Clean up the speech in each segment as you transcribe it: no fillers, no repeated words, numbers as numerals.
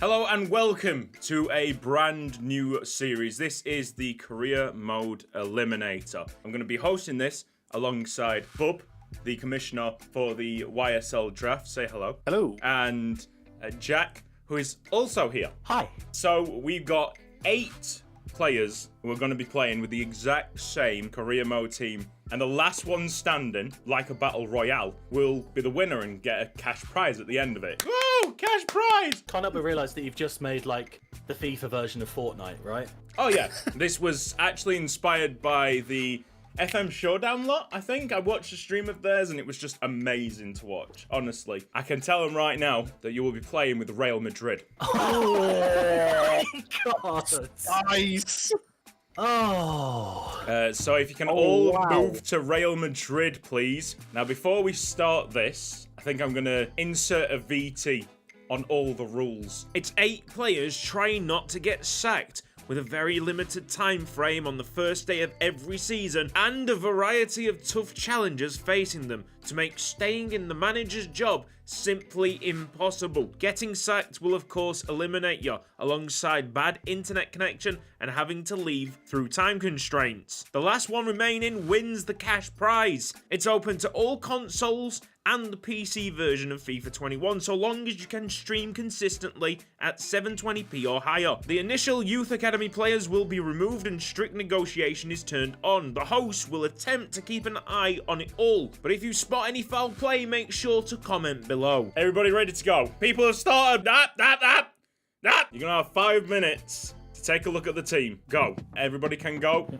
Hello and welcome to a brand new series. This is the Career Mode Eliminator. I'm going to be hosting this alongside Bub, the commissioner for the YSL draft. Say hello. Hello. And Jack, who is also here. Hi. So we've got 8 players who are going to be playing with the exact same Career Mode team. And the last one standing, like a Battle Royale, will be the winner and get a cash prize at the end of it. Woo! Cash prize! Can't help but realise that you've just made, like, the FIFA version of Fortnite, right? Oh, yeah. This was actually inspired by the FM Showdown lot, I think. I watched a stream of theirs and it was just amazing to watch, honestly. I can tell them right now that you will be playing with Real Madrid. Oh, my God. Nice. Oh. So if you can all move to Real Madrid, please. Now, before we start this, I think I'm going to insert a VT on all the rules. It's 8 players trying not to get sacked, with a very limited time frame on the first day of every season and a variety of tough challenges facing them to make staying in the manager's job simply impossible. Getting sacked will of course eliminate you, alongside bad internet connection and having to leave through time constraints. The last one remaining wins the cash prize. It's open to all consoles and the PC version of FIFA 21, so long as you can stream consistently at 720p or higher. The initial Youth Academy players will be removed and strict negotiation is turned on. The hosts will attempt to keep an eye on it all, but if you spot any foul play, make sure to comment below. Everybody ready to go? People have started. You're gonna have 5 minutes to take a look at the team. Go. Everybody can go.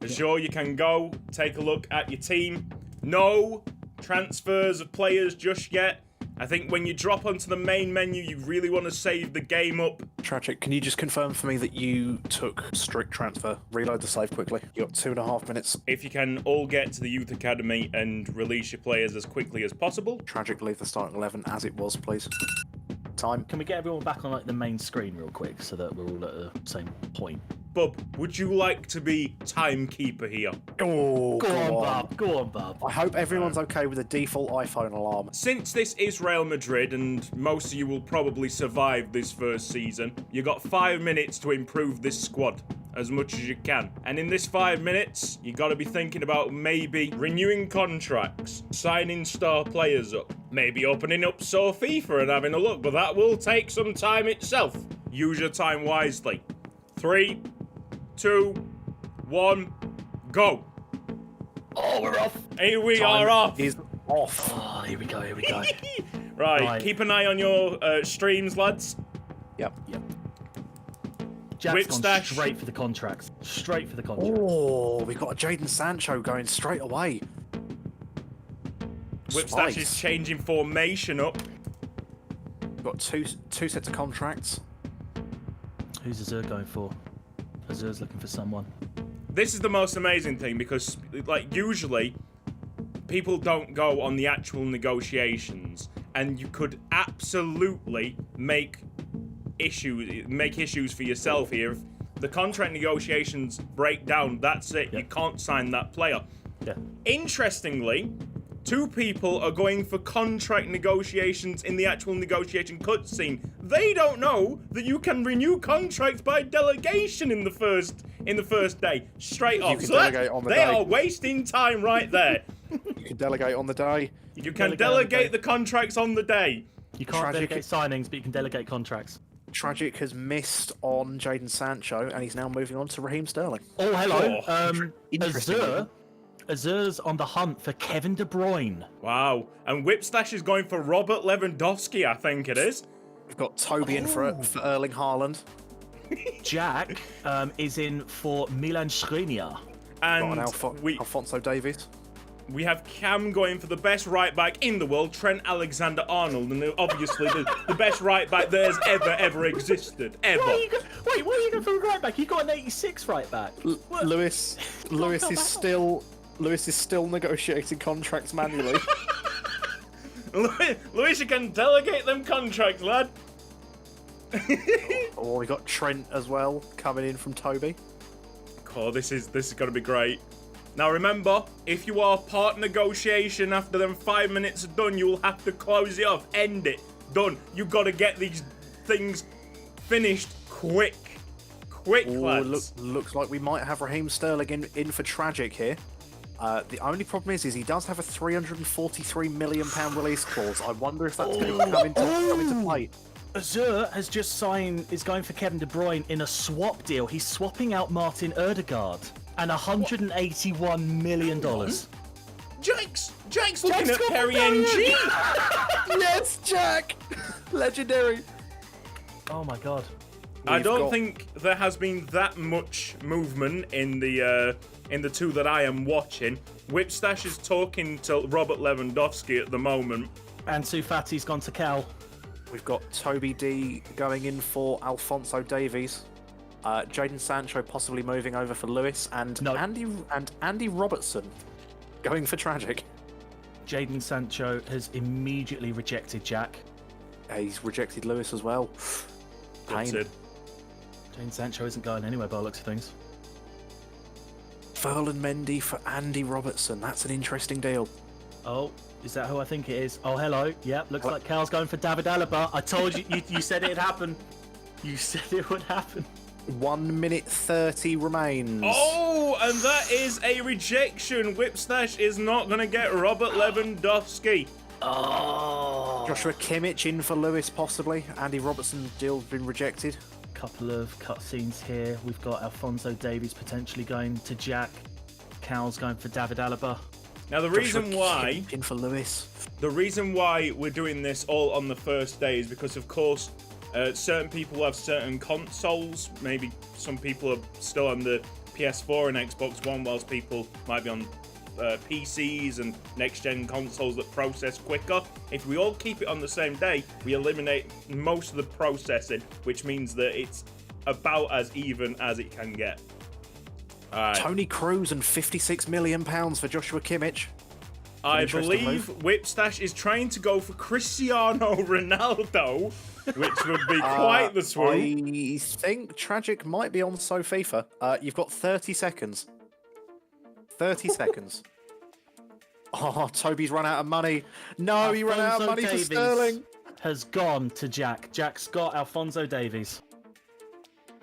Azure, you can go. Take a look at your team. No transfers of players just yet. I think when you drop onto the main menu, you really want to save the game up. Tragic, can you just confirm for me that you took strict transfer? Reload the save quickly. You got 2.5 minutes. If you can all get to the Youth Academy and release your players as quickly as possible. Tragic, leave the starting 11 as it was, please. Time. Can we get everyone back on, like, the main screen real quick so that we're all at the same point? Bub, would you like to be timekeeper here? Oh, Go on, Bob. Go on, Bob. I hope everyone's okay with the default iPhone alarm. Since this is Real Madrid and most of you will probably survive this first season, you got 5 minutes to improve this squad as much as you can. And in this 5 minutes, you got to be thinking about maybe renewing contracts, signing star players up, maybe opening up FIFA and having a look, but that will take some time itself. Use your time wisely. 3, 2, 1, go. Oh, we're off. Here we are off. Is off. Oh, here we go, here we go. Right, keep an eye on your streams, lads. Yep. Jack's gone Whipstash. straight for the contracts. Straight for the contracts. Oh, we got a Jadon Sancho going straight away. Whipstash is changing formation up. We've got two sets of contracts. Who's Azure going for? Azure's looking for someone. This is the most amazing thing because, like, usually people don't go on the actual negotiations, and you could absolutely make issues for yourself here. If the contract negotiations break down, that's it. Yeah. You can't sign that player. Yeah. Interestingly, 2 people are going for contract negotiations in the actual negotiation cutscene. They don't know that you can renew contracts by delegation in the first day. Straight off. can So delegate on the they day. are wasting time right there. You can delegate on the day. You can delegate the contracts on the day. You can't Tragic. delegate signings, but you can delegate contracts. Tragic has missed on Jadon Sancho, and he's now moving on to Raheem Sterling. Oh, hello. Interesting. Azure's on the hunt for Kevin De Bruyne. Wow. And Whipstash is going for Robert Lewandowski, I think it is. We've got Toby in for Erling Haaland. Jack is in for Milan Skriniar. And Got an Alfonso Davies. we have Cam going for the best right back in the world, Trent Alexander-Arnold, and obviously the best right back there's ever existed, ever. Why are you going for a right back? You got an 86 right back. Lewis is still negotiating contracts manually. Luis, you can delegate them contracts, lad. Oh, we got Trent as well coming in from Toby. Oh, this is going to be great. Now remember, if you are part negotiation after them 5 minutes are done, you will have to close it off, end it, done. You've got to get these things finished quick. Quick, lads. Looks like we might have Raheem Sterling in for Tragic here. The only problem is he does have a £343 million release clause. I wonder if that's going to come into play. Azur has just signed, is going for Kevin De Bruyne in a swap deal. He's swapping out Martin Ødegaard and $181 million. Jack's looking at Perry NG. Yes, Jack! Legendary. Oh my god. I don't think there has been that much movement in the two that I am watching. Whipstash is talking to Robert Lewandowski at the moment. Ansu Fati's gone to Cal. We've got Toby D going in for Alphonso Davies. Jadon Sancho possibly moving over for Lewis, and Andy Robertson going for Tragic. Jadon Sancho has immediately rejected Jack. He's rejected Lewis as well. Pain. Gutted. Jadon Sancho isn't going anywhere by the looks of things. Ferland Mendy for Andy Robertson. That's an interesting deal. Oh, is that who I think it is? Oh, hello. Yep, looks like Cal's going for David Alaba. I told you, you said it'd happen. You said it would happen. 1 minute 30 remains. Oh, and that is a rejection. Whipstash is not going to get Robert Lewandowski. Oh. Joshua Kimmich in for Lewis, possibly. Andy Robertson's deal's been rejected. Couple of cutscenes here. We've got Alphonso Davies potentially going to Jack. Cal's going for David Alaba. Now, the reason why in for Lewis. The reason why we're doing this all on the first day is because, of course, certain people have certain consoles. Maybe some people are still on the PS4 and Xbox One, whilst people might be on PCs and next-gen consoles that process quicker. If we all keep it on the same day, we eliminate most of the processing, which means that it's about as even as it can get. Tony Cruz and £56 million for Joshua Kimmich. I believe Whipstash is trying to go for Cristiano Ronaldo, which would be quite the swoop. I think Tragic might be on FIFA. You've got 30 seconds. 30 seconds. Oh, Toby's run out of money. No, he ran out of money for Sterling. Has gone to Jack. Jack's got Alphonso Davies.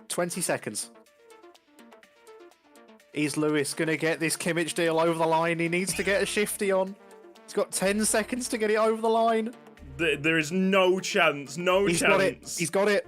20 seconds. Is Lewis going to get this Kimmich deal over the line? He needs to get a shifty on. He's got 10 seconds to get it over the line. There is no chance. He's got it. He's got it.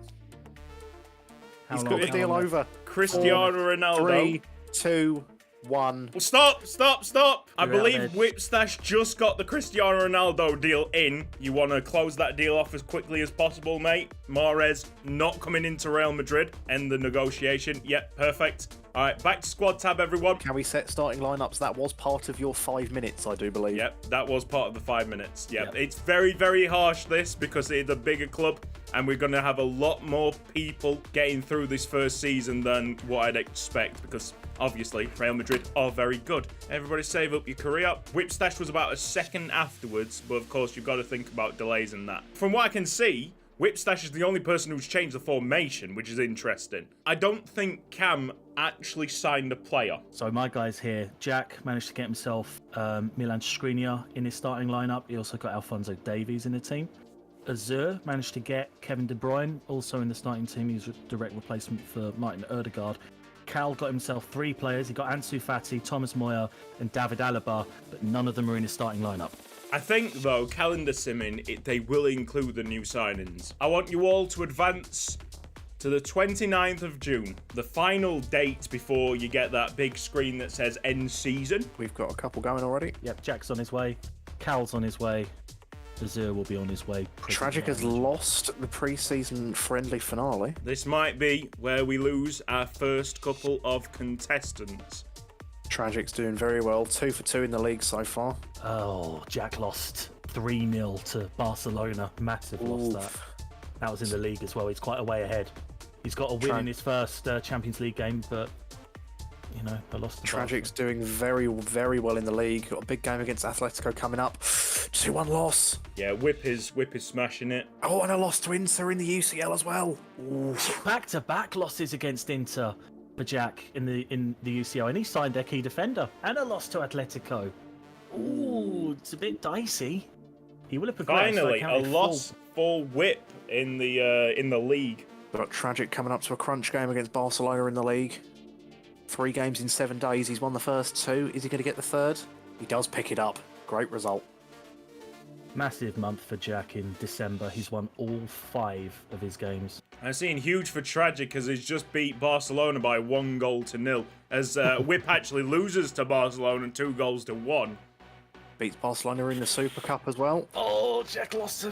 He's got the deal over. Cristiano Ronaldo. 3, 2, 1. Well, stop. I believe Whipstash just got the Cristiano Ronaldo deal in. You want to close that deal off as quickly as possible, mate. Mahrez not coming into Real Madrid. End the negotiation. Yep, perfect. All right, back to squad tab, everyone. Can we set starting lineups? That was part of your 5 minutes, I do believe. Yep, that was part of the 5 minutes. Yep. It's very, very harsh, this, because it's a bigger club, and we're going to have a lot more people getting through this first season than what I'd expect, because obviously Real Madrid are very good. Everybody save up your career. Whipstash was about a second afterwards, but of course you've got to think about delays and that. From what I can see, Whipstash is the only person who's changed the formation, which is interesting. I don't think Cam actually signed a player. So my guys here, Jack managed to get himself Milan Skriniar in his starting lineup. He also got Alphonso Davies in the team. Azur managed to get Kevin De Bruyne also in the starting team. He was a direct replacement for Martin Ødegaard. Cal got himself 3 players. He got Ansu Fati, Thomas Moya, and David Alaba, but none of them are in his starting lineup. I think, though, calendar simming, they will include the new signings. I want you all to advance to the 29th of June, the final date before you get that big screen that says end season. We've got a couple going already. Yep, Jack's on his way. Cal's on his way. Azur will be on his way. Tragic has lost the pre-season friendly finale. This might be where we lose our first couple of contestants. Tragic's doing very well. 2 for 2 in the league so far. Oh, Jack lost 3-0 to Barcelona. Massive loss that. That was in the league as well. He's quite a way ahead. He's got a win in his first Champions League game, but, you know, they lost to Tragic's doing very, very well in the league. Got a big game against Atletico coming up. 2-1 loss. Yeah, Whip is smashing it. Oh, and a loss to Inter in the UCL as well. Back-to-back losses against Inter for Jack in the UCL, and he signed their key defender, and a loss to Atletico. Ooh, it's a bit dicey. He will have progressed. Finally, a loss for Whip in the league. We've got Tragic coming up to a crunch game against Barcelona in the league. 3 games in 7 days. He's won the first 2. Is he going to get the third? He does pick it up. Great result. Massive month for Jack in December. He's won all 5 of his games. I'm seeing huge for Tragic as he's just beat Barcelona by 1-0 as Whip actually loses to Barcelona 2-1. Beats Barcelona in the Super Cup as well. Oh, Jack lost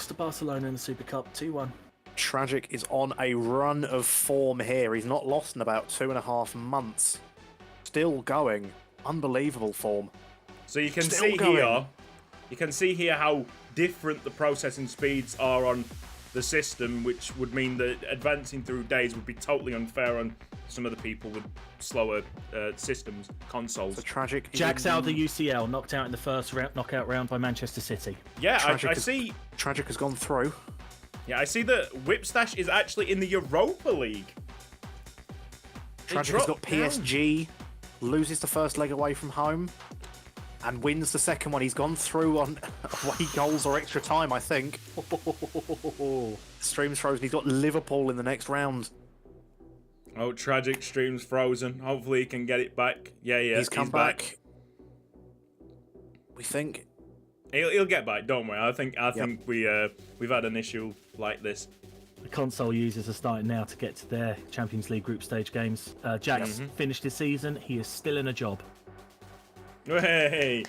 to Barcelona in the Super Cup 2-1. Tragic is on a run of form here. He's not lost in about 2.5 months. Still going. Unbelievable form. So you can Still see going. here, how different the processing speeds are on the system, which would mean that advancing through days would be totally unfair on some of the people with slower systems, consoles. So Tragic is Jack's out of the UCL, knocked out in the first knockout round by Manchester City. Yeah, I Tragic see. Tragic has gone through. Yeah, I see that Whipstash is actually in the Europa League. Tragic has got PSG, loses the first leg away from home, and wins the second one. He's gone through on away goals or extra time, I think. Stream's frozen. He's got Liverpool in the next round. Oh, Tragic stream's frozen. Hopefully he can get it back. Yeah, He's come back. We think. He'll get back. Don't worry. I think we've had an issue like this. The console users are starting now to get to their Champions League group stage games. Jack's finished his season. He is still in a job. Hey,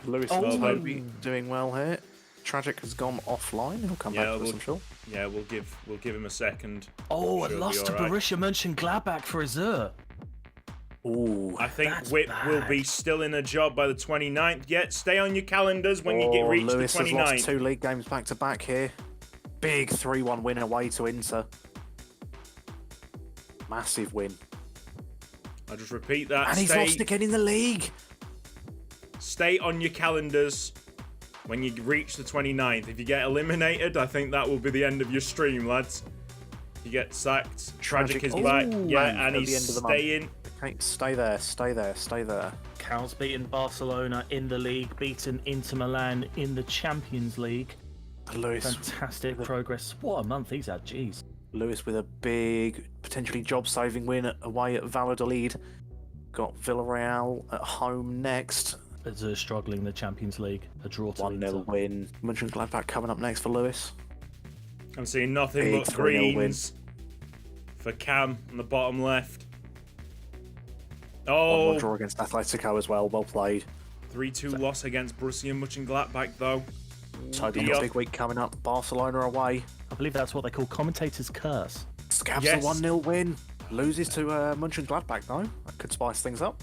Lewis is doing well here. Tragic has gone offline. He'll come back to us, I'm sure. Yeah, we'll give him a second. Oh, Sure, and lost to be all right. Borussia Mönchengladbach for Azur. Ooh. I think That's Whip will bad. be still in a job by the 29th. Yet stay on your calendars when you reach Lewis the has lost 29th. 2 league games back to back here. Big 3-1 win away to Inter. Massive win. I'll just repeat that. And he's lost again in the league. Stay on your calendars when you reach the 29th. If you get eliminated, I think that will be the end of your stream, lads. You get sacked. Tragic is back. Yeah, and at the he's end of the month. staying. Okay, stay there, stay there, stay there. Cal's beaten Barcelona in the league, beaten Inter Milan in the Champions League. Lewis, Fantastic progress. What a month he's had, jeez. Lewis with a big, potentially job-saving win away at Valladolid. Got Villarreal at home next. Azur struggling in the Champions League. A draw to 1-0 Inter. win. Mönchengladbach coming up next for Lewis. I'm seeing nothing Big but 3-0 greens for Cam on the bottom left. 1-1 Oh, draw against Atletico as well. Well played. 3-2 loss against Borussia Mönchengladbach, though. Toby Yep. got a big week coming up. Barcelona away. I believe that's what they call commentator's curse. Scabs Yes. a 1-0 win. Loses to Mönchengladbach though. That could spice things up.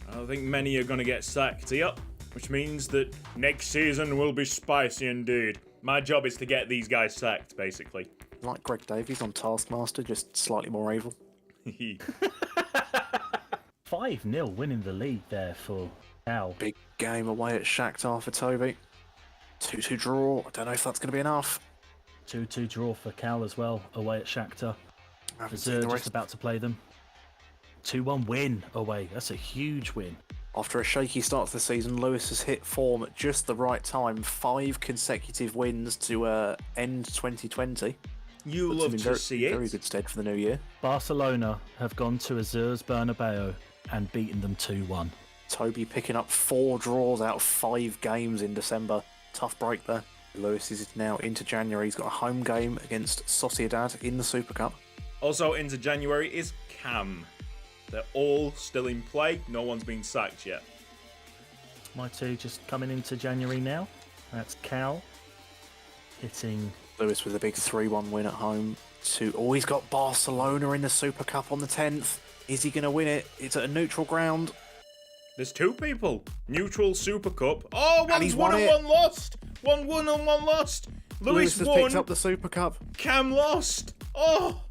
I don't think many are going to get sacked here, which means that next season will be spicy indeed. My job is to get these guys sacked, basically. Like Greg Davies on Taskmaster, just slightly more evil. 5-0 winning the league there for Cal. Big game away at Shakhtar for Toby. 2-2 draw. I don't know if that's going to be enough. 2-2 draw for Cal as well, away at Shakhtar. I haven't seen Azur the just rest. about to play them. 2-1 win away. That's a huge win. After a shaky start to the season, Lewis has hit form at just the right time. 5 consecutive wins to end 2020. You Puts love him in to see it. Very good stead for the new year. Barcelona have gone to Azur's Bernabeu and beaten them 2-1. Toby picking up 4 draws out of 5 games in December. Tough break there. Lewis is now into January. He's got a home game against Sociedad in the Super Cup. Also into January is Cam. They're all still in play. No one's been sacked yet. My two just coming into January now. That's Cal hitting. Lewis with a big 3-1 win at home. Oh, he's got Barcelona in the Super Cup on the 10th. Is he going to win it? It's at a neutral ground. There's 2 people. Neutral Super Cup. Oh, And one's he's won won and it. one lost. 1 won and 1 lost. Lewis has won. picked up the Super Cup. Cam lost. Oh,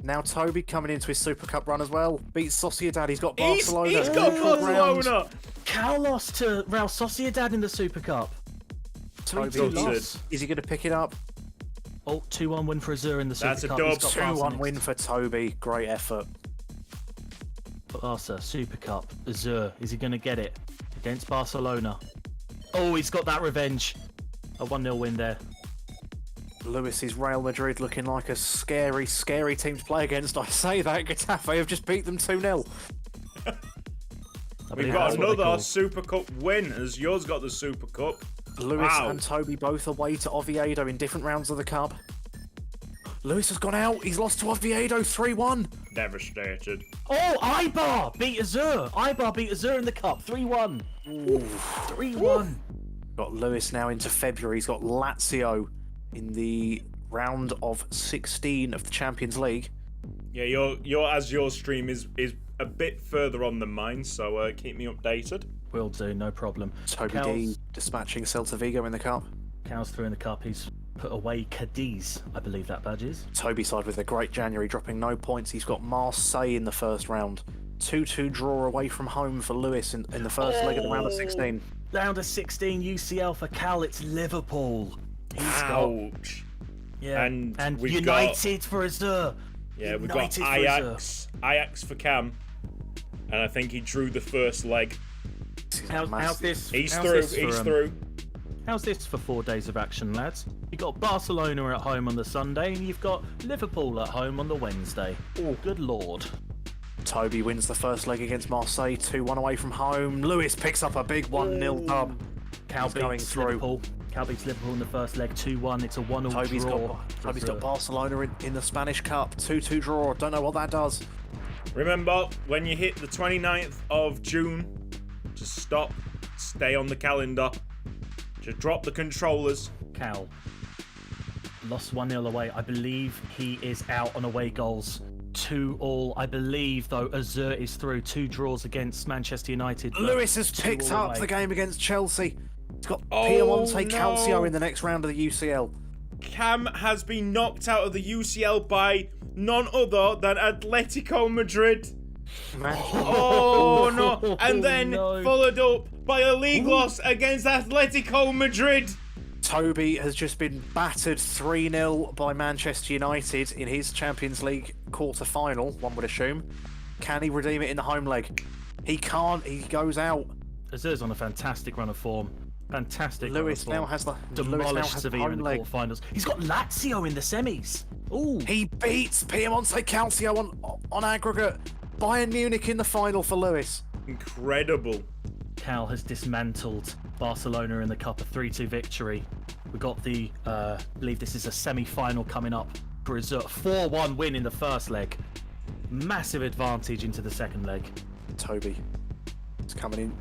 Now Toby coming into his Super Cup run as well. Beats Sociedad. He's got he's Barcelona. got Neutral ground. Barcelona. Cal lost to Real Sociedad in the Super Cup. Toby, 3-2 Sorted. loss. is he going to pick it up? Oh, 2-1 win for Azur in the Super That's a Cup. dub. He's got Barca 2-1 next. win for Toby. Great effort. Barca, Super Cup, Azur. Is he going to get it against Barcelona? Oh, he's got that revenge. A 1-0 win there. Lewis's Real Madrid looking like a scary, scary team to play against. I say that, Getafe have just beat them 2-0. We've got another Super Cup win, as yours got the Super Cup. Lewis and Toby both away to Oviedo in different rounds of the Cup. Lewis has gone out. He's lost to Oviedo 3-1. Devastated. Oh, Ibar beat Azur. Ibar beat Azur in the Cup 3-1. 3-1. Got Lewis now into February. He's got Lazio in the round of 16 of the Champions League. Yeah, your stream is a bit further on than mine, so keep me updated. Will do, no problem. Toby D dispatching Celta Vigo in the Cup. Cal's through in the Cup. He's put away Cadiz, I believe that badge is. Toby side with a great January, dropping no points. He's got Marseille in the first round. 2-2 draw away from home for Lewis in the first leg of the round of 16. Round of 16 UCL for Cal. It's Liverpool. Ouch. Yeah, and we've United for Azur. Yeah, we've got Ajax for Cam, and I think he drew the first leg. How's this? He's through. How's this for 4 days of action, lads? You've got Barcelona at home on the Sunday, and you've got Liverpool at home on the Wednesday. Oh, good lord. Toby wins the first leg against Marseille, 2-1 away from home. Lewis picks up a big 1-0 dub. Cal beats Liverpool. Cal beats Liverpool in the first leg, 2-1. It's a 1-0 draw. Toby's got Barcelona in the Spanish Cup, 2-2 draw. Don't know what that does. Remember, when you hit the 29th of June, just stop, stay on the calendar. Just drop the controllers. Cal lost 1-0 away. I believe he is out on away goals. 2-2. I believe, though, Azur is through. 2 draws against Manchester United. Lewis has picked up the game against Chelsea. He's got Piemonte Calcio in the next round of the UCL. Cam has been knocked out of the UCL by none other than Atletico Madrid. Oh no! And then followed up by a league loss against Atletico Madrid. Toby has just been battered 3-0 by Manchester United in his Champions League quarter-final, one would assume. Can he redeem it in the home leg? He can't. He goes out. Azur's on a fantastic run of form. Fantastic. Lewis now has the demolished Sevilla in the leg. quarterfinals. He's got Lazio in the semis. Ooh. He beats Piemonte Calcio on aggregate. Bayern Munich in the final for Lewis. Incredible. Cal has dismantled Barcelona in the Cup, a 3-2 victory. We got the, I believe this is a semi-final coming up for Azur. 4-1 win in the first leg. Massive advantage into the second leg. Toby is coming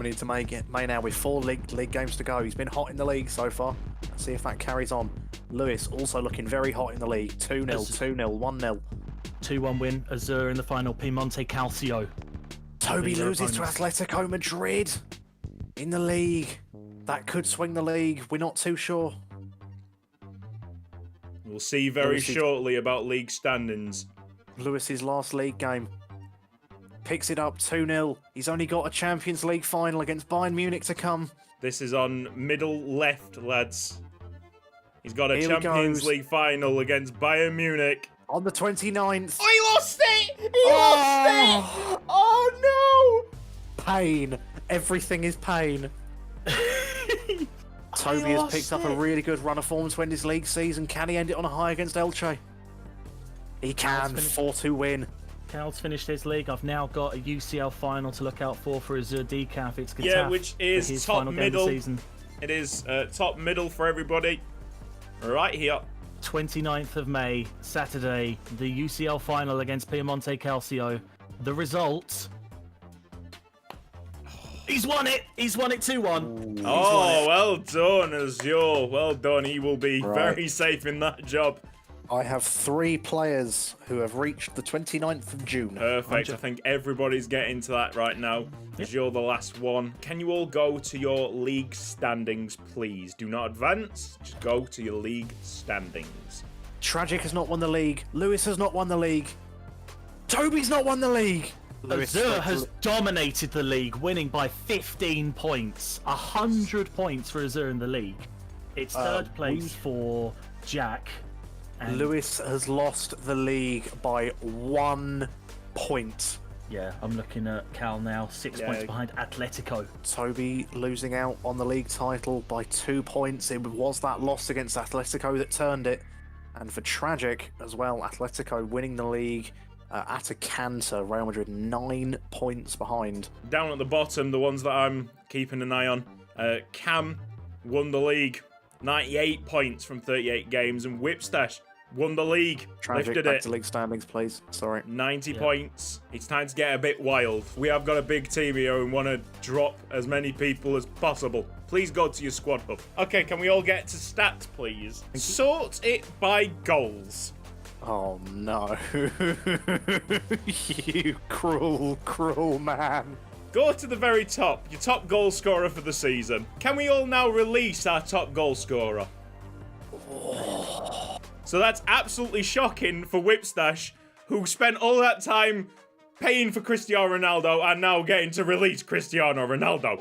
into May now with 4 league games to go. He's been hot in the league so far. Let's see if that carries on. Lewis also looking very hot in the league. 2-0, 2-0, 1-0. 2-1 win. Azur in the final. Piemonte Calcio. Toby loses to Atletico Madrid in the league. That could swing the league. We're not too sure. We'll see very shortly about league standings. Lewis's last league game. Picks it up 2-0. He's only got a Champions League final against Bayern Munich to come. This is on middle left, lads. He's got a Champions League final against Bayern Munich. On the 29th. I lost it! He lost it! Oh no! Pain. Everything is pain. Toby has picked up a really good run of form to end his league season. Can he end it on a high against Elche? He can. 4-2 win. Cal's finished his league. I've now got a UCL final to look out for Azur Decaf. It's Getafe. Yeah, which is his top final middle. game of the season. It is top middle for everybody. Right here. 29th of May, Saturday, the UCL final against Piemonte Calcio. The results... He's won it! He's won it 2-1. Oh, well done, Azur. Well done. He will be very safe in that job. I have 3 players who have reached the 29th of June. Perfect. I think everybody's getting to that right now, because you're the last one. Can you all go to your league standings, please? Do not advance. Just go to your league standings. Tragic has not won the league. Lewis has not won the league. Toby's not won the league. Azur has dominated the league, winning by 15 points. 100 points for Azur in the league. It's third place for Jack. And Lewis has lost the league by 1 point. Yeah, I'm looking at Cal now, 6 points behind Atletico. Toby losing out on the league title by 2 points. It was that loss against Atletico that turned it. And for Tragic as well, Atletico winning the league at a canter. Real Madrid 9 points behind. Down at the bottom, the ones that I'm keeping an eye on. Cam won the league. 98 points from 38 games. And Whipstash won the league. Tragic, lifted back it. to league standings, please. Sorry. 90 points. It's time to get a bit wild. We have got a big team here and want to drop as many people as possible. Please go to your squad hub. Okay, can we all get to stats, please? Sort it by goals. Oh no. You cruel, cruel man. Go to the very top, your top goal scorer for the season. Can we all now release our top goal scorer? So that's absolutely shocking for Whipstash, who spent all that time paying for Cristiano Ronaldo and now getting to release Cristiano Ronaldo.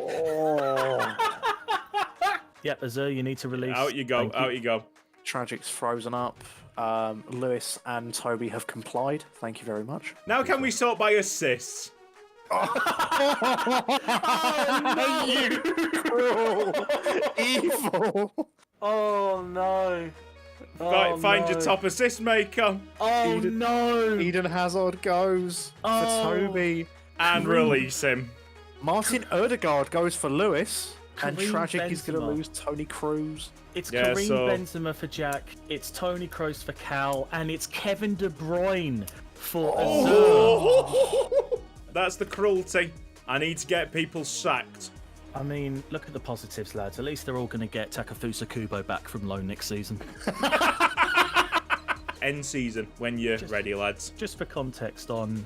Yep, Azur, you need to release. Out you go, out you go. Tragic's frozen up. Lewis and Toby have complied. Thank you very much. Now can we sort by assists? You cruel, evil. Oh no. Find your top assist maker. Oh no. Eden Hazard goes for Toby. And release him. Martin Odegaard goes for Lewis. And Karim Tragic is going to Benzema. lose Tony Cruz. It's Yeah, Karim so- Benzema for Jack, it's Tony Kroos for Cal, and it's Kevin De Bruyne for Azur. That's the cruelty. I need to get people sacked. I mean, look at the positives, lads. At least they're all going to get Takefusa Kubo back from loan next season. End season when you're ready, lads. Just for context on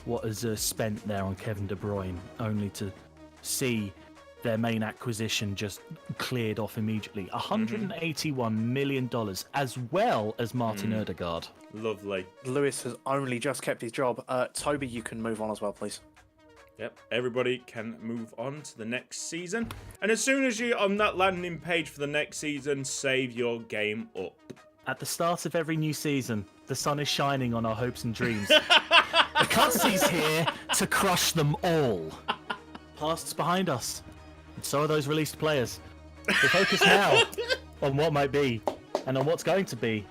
what Azur spent there on Kevin De Bruyne, only to see their main acquisition just cleared off immediately. $181 million, as well as Martin Odegaard. Lovely. Lewis has only just kept his job. Toby, you can move on as well, please. Yep, everybody can move on to the next season. And as soon as you're on that landing page for the next season, save your game up. At the start of every new season, the sun is shining on our hopes and dreams. The cutscene's here to crush them all. Past's behind us, and so are those released players. We focus now on what might be, and on what's going to be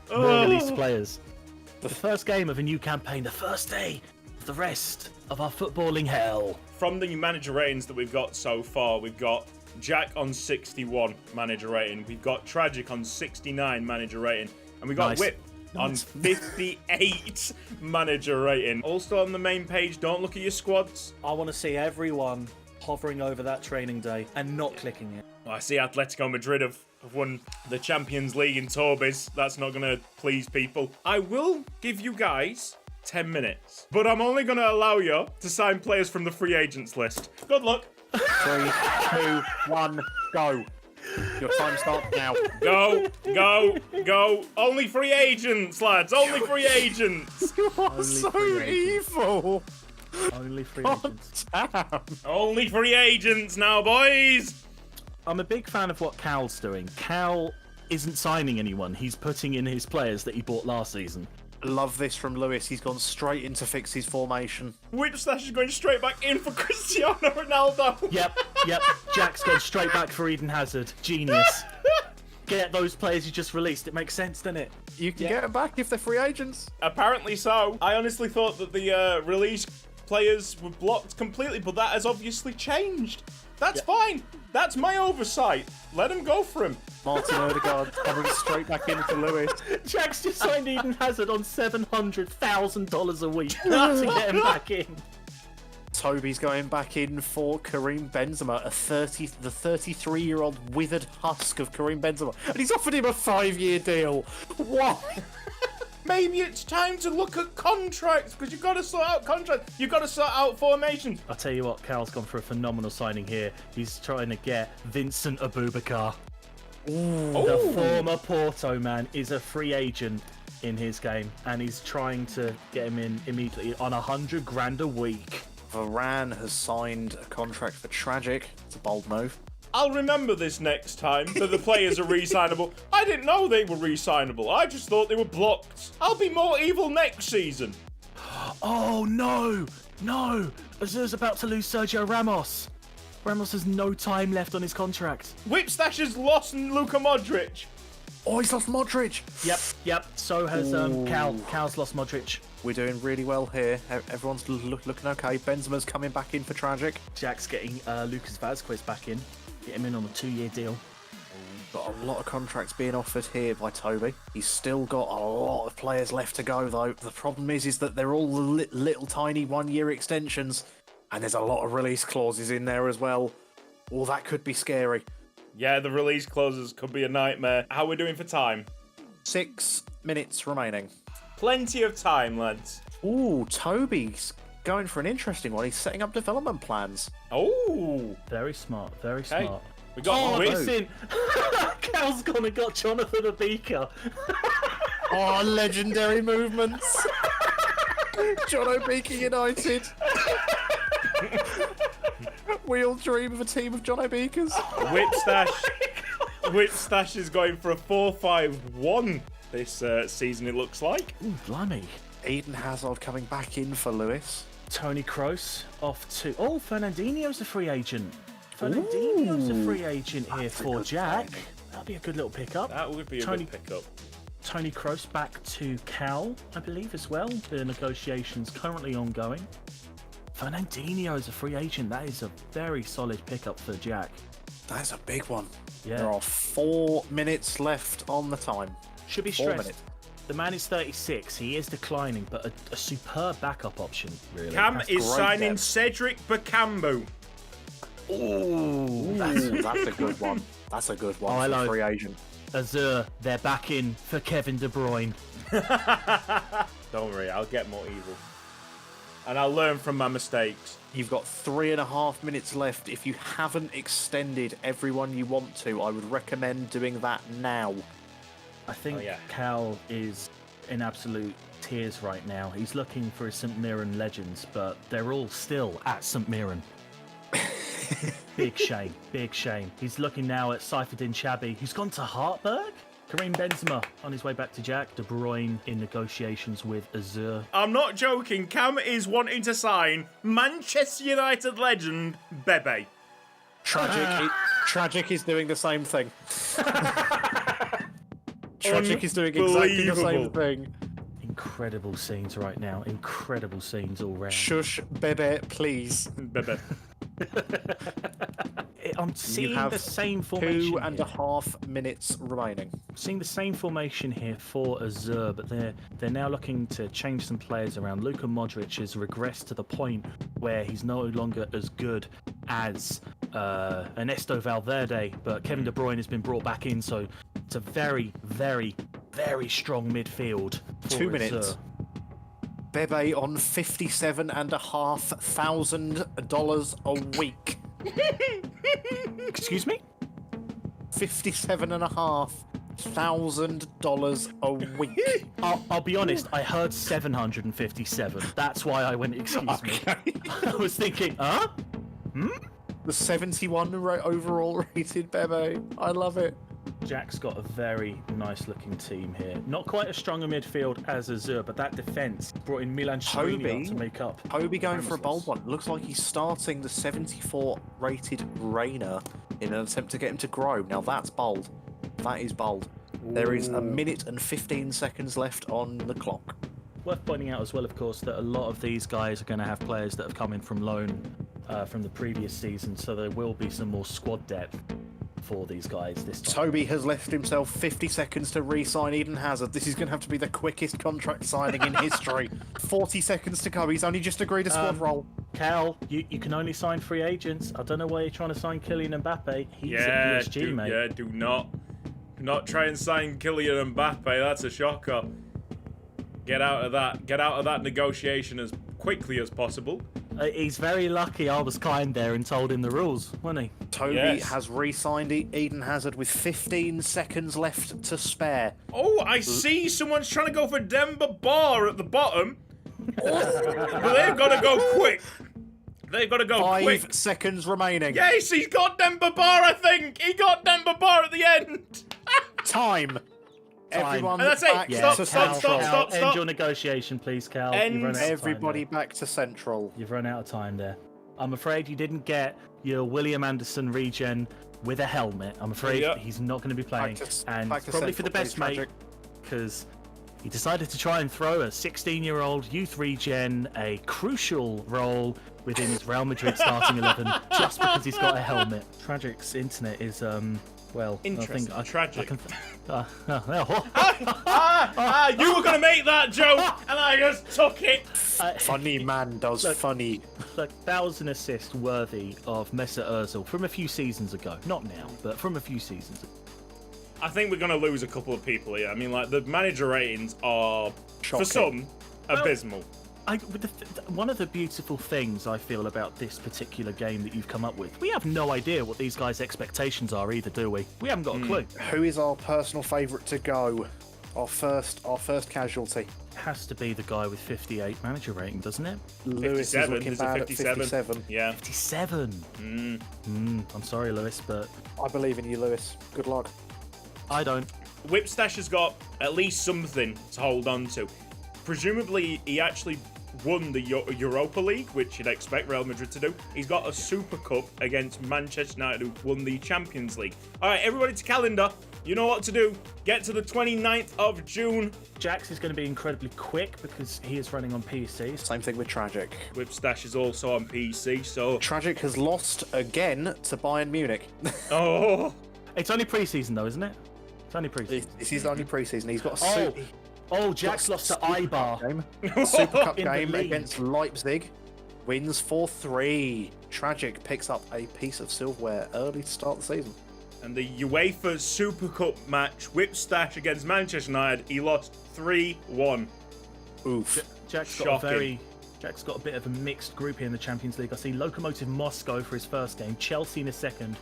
more released players. The first game of a new campaign, the first day of the rest of our footballing hell. From the manager ratings that we've got so far, we've got Jack on 61 manager rating. We've got Tragic on 69 manager rating. And we've got Nice. Whip on 58 manager rating. Also on the main page, don't look at your squads. I want to see everyone hovering over that training day and not clicking it. I see Atletico Madrid have won the Champions League in Torbis. That's not going to please people. I will give you guys 10 minutes, but I'm only going to allow you to sign players from the free agents list. Good luck. 3, 2, 1, go. Your time starts now. Go, go, go. Only free agents, lads. Only free agents. You are so free evil. Only free God agents. damn. Only free agents now, boys. I'm a big fan of what Cal's doing. Cal isn't signing anyone. He's putting in his players that he bought last season. Love this from Lewis. He's gone straight in to fix his formation. Whipstash is going straight back in for Cristiano Ronaldo. Yep. Jack's gone straight back for Eden Hazard. Genius. Get those players you just released. It makes sense, doesn't it? You can get them back if they're free agents. Apparently so. I honestly thought that the release players were blocked completely, but that has obviously changed. That's fine. That's my oversight. Let him go for him. Martin Odegaard coming straight back in for Lewis. Jack's just signed Eden Hazard on $700,000 a week to get him back in. Toby's going back in for Karim Benzema, the 33-year-old withered husk of Karim Benzema. And he's offered him a 5-year deal. Why? Maybe it's time to look at contracts, because you've got to sort out contracts. You've got to sort out formations. I'll tell you what, Cal's gone for a phenomenal signing here. He's trying to get Vincent Abubakar. The former Porto man is a free agent in his game, and he's trying to get him in immediately on $100,000 a week. Varane has signed a contract for Tragic. It's a bold move. I'll remember this next time that the players are re-signable. I didn't know they were re-signable. I just thought they were blocked. I'll be more evil next season. Oh no! No! Azur's about to lose Sergio Ramos. Ramos has no time left on his contract. Whipstash has lost Luka Modric. Oh, he's lost Modric. Yep. So has Cal. Cal's lost Modric. We're doing really well here. Everyone's looking okay. Benzema's coming back in for tragic. Jack's getting Lucas Vazquez back in. Get him in on a 2-year deal. Got a lot of contracts being offered here by Toby. He's still got a lot of players left to go, though. The problem is that they're all little tiny 1-year extensions, and there's a lot of release clauses in there as well. Oh, that could be scary. Yeah, the release clauses could be a nightmare. How are we doing for time? 6 minutes remaining. Plenty of time, lads. Ooh, Toby's going for an interesting one. He's setting up development plans. Oh, Very smart. Very okay. smart. We got Whip. Listen. Cal's gone and got Jonathan Obika. Oh, legendary movements. John Obika United. We all dream of a team of John Obikas. Whipstash is going for a 4-5-1 this season, it looks like. Ooh, blimey. Eden Hazard coming back in for Lewis. Tony Kroos off to... Oh, Fernandinho's a free agent. Fernandinho's a free agent here for Jack. signing. That'll be a good little pickup. That would be a good pickup. Tony Kroos back to Cal, I believe, as well. The negotiations currently ongoing. Fernandinho is a free agent. That is a very solid pickup for Jack. That's a big one. Yeah. There are 4 minutes left on the time. Should be 4 stressed. minutes. The man is 36. He is declining, but a superb backup option, really. Cam That's is great, signing Deb. Cedric Bakambu. Ooh, That's a good one. That's a good one Oh, for hello. a free agent. Azur, they're back in for Kevin De Bruyne. Don't worry, I'll get more evil. And I'll learn from my mistakes. You've got 3.5 minutes left. If you haven't extended everyone you want to, I would recommend doing that now. I think yeah. Cal is in absolute tears right now. He's looking for his St. Mirren legends, but they're all still at St. Mirren. Big shame, big shame. He's looking now at Saifuddin Chabi, who's gone to Hartberg. Karim Benzema on his way back to Jack. De Bruyne in negotiations with Azur. I'm not joking, Cam is wanting to sign Manchester United legend Bebe. Tragic is doing the same thing. Tragic is doing exactly the same Unbelievable. thing. Incredible scenes right now. Incredible scenes all round. Shush, Bebe, please. Bebe. I'm seeing have the same formation. 2.5 minutes remaining. Seeing the same formation here for Azur, but they're now looking to change some players around. Luka Modric has regressed to the point where he's no longer as good as Ernesto Valverde, but Kevin De Bruyne has been brought back in, so it's a very, very, very strong midfield for 2 minutes. Azur. Bebe on $57,500 a week. Excuse me? $57,500 a week. I'll be honest, I heard 757. That's why I went, excuse me. I was thinking, huh? The 71 overall rated Bebe. I love it. Jack's got a very nice looking team here. Not quite as strong a midfield as Azur, but that defence brought in Milan Skriniar Toby? to make up. Toby going for a bold Promises. one. Looks like he's starting the 74 rated Rayner in an attempt to get him to grow. Now that's bold. That is bold. There is 1 minute and 15 seconds left on the clock. Worth pointing out as well, of course, that a lot of these guys are going to have players that have come in from loan from the previous season, so there will be some more squad depth for these guys this time. Toby has left himself 50 seconds to re-sign Eden Hazard. This is going to have to be the quickest contract signing in history. 40 seconds to go. He's only just agreed a squad role. Cal, you can only sign free agents. I don't know why you're trying to sign Kylian Mbappe. He's Yeah, at PSG, mate. do not try and sign Kylian Mbappe. That's a shocker. Get out of that negotiation as quickly as possible. He's very lucky I was kind there and told him the rules, wasn't he? Toby Yes. has re-signed Eden Hazard with 15 seconds left to spare. Oh, I see someone's trying to go for Demba Ba at the bottom. But they've got to go quick. They've got to go 5 quick. seconds remaining. Yes, he's got Demba Ba, I think. He got Demba Ba at the end. Time Everyone And that's it. back Stop, to stop, Central. stop, stop. End your negotiation, please, Cal. End. You've run out of time Everybody there. back to Central. You've run out of time there. I'm afraid you didn't get your William Anderson regen with a helmet. I'm afraid Yep. he's not going to be playing. And back to probably for the Central, best, please, mate, Tragic. because he decided to try and throw a 16-year-old youth regen a crucial role within his Real Madrid starting 11 just because he's got a helmet. Tragic's internet is, well, Interesting. I think Tragic. You were going to make that joke, and I just took it. Funny man does funny. Look, that was an assist worthy of Mesut Ozil from a few seasons ago. Not now, but from a few seasons ago. I think we're going to lose a couple of people here. I mean, like, the manager ratings are, for Shocking. some, abysmal. One of the beautiful things I feel about this particular game that you've come up with, we have no idea what these guys' expectations are either, do we? We haven't got a clue. Who is our personal favourite to go? Our first casualty. Has to be the guy with 58 manager rating, doesn't it? Lewis is 57. looking There's a bad 57. at 57. Yeah. 57. I'm sorry, Lewis, but I believe in you, Lewis. Good luck. I don't. Whipstash has got at least something to hold on to. Presumably, he actually won the Europa League, which you'd expect Real Madrid to do. He's got a Super Cup against Manchester United, who won the Champions League. All right, everybody to calendar. You know what to do. Get to the 29th of June. Jax is going to be incredibly quick because he is running on PC. Same thing with Tragic. Whipstash is also on PC, so... Tragic has lost again to Bayern Munich. Oh! It's only pre-season though, isn't it? It's only pre-season. This is only pre-season. He's got a Jax lost to Ibar. Super Cup In the game league. against Leipzig. Wins 4-3. Tragic picks up a piece of silverware early to start the season. And the UEFA Super Cup match, Whipstash against Manchester United, he lost 3-1. Oof. Jack's Shocking. got a bit of a mixed group here in the Champions League. I see Lokomotiv Moscow for his first game, Chelsea in his second,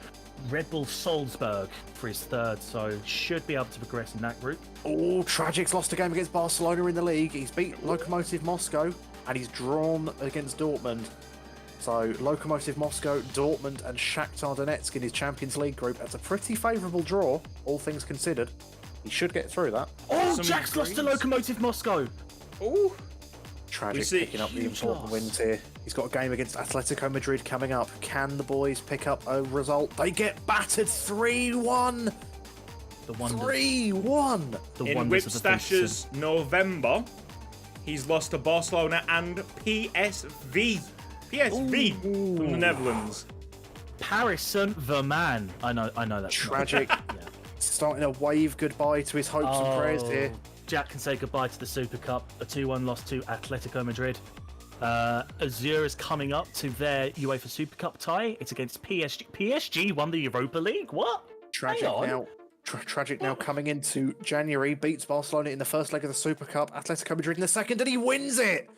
Red Bull Salzburg for his third, so should be able to progress in that group. Oh, Tragic's lost a game against Barcelona in the league. He's beat Lokomotiv Moscow and he's drawn against Dortmund. So Lokomotiv Moscow, Dortmund and Shakhtar Donetsk in his Champions League group. That's a pretty favourable draw, all things considered. He should get through that. Oh, Some Jack's lost to greens. Lokomotiv Moscow. Ooh! Tragic We see picking up the huge important loss. wins here. He's got a game against Atletico Madrid coming up. Can the boys pick up a result? They get battered 3-1. The wonder. 3-1. The In wonders of the Whipstash's November, he's lost to Barcelona and PSV. PSV from the Netherlands. Paris Saint-Germain. I know that's Tragic. Not. Starting to wave goodbye to his hopes and prayers here. Jack can say goodbye to the Super Cup. A 2-1 loss to Atletico Madrid. Azure is coming up to their UEFA Super Cup tie. It's against PSG. PSG won the Europa League. What? Tragic Hang on. now. Tragic now coming into January, beats Barcelona in the first leg of the Super Cup, Atletico Madrid in the second, and he wins it!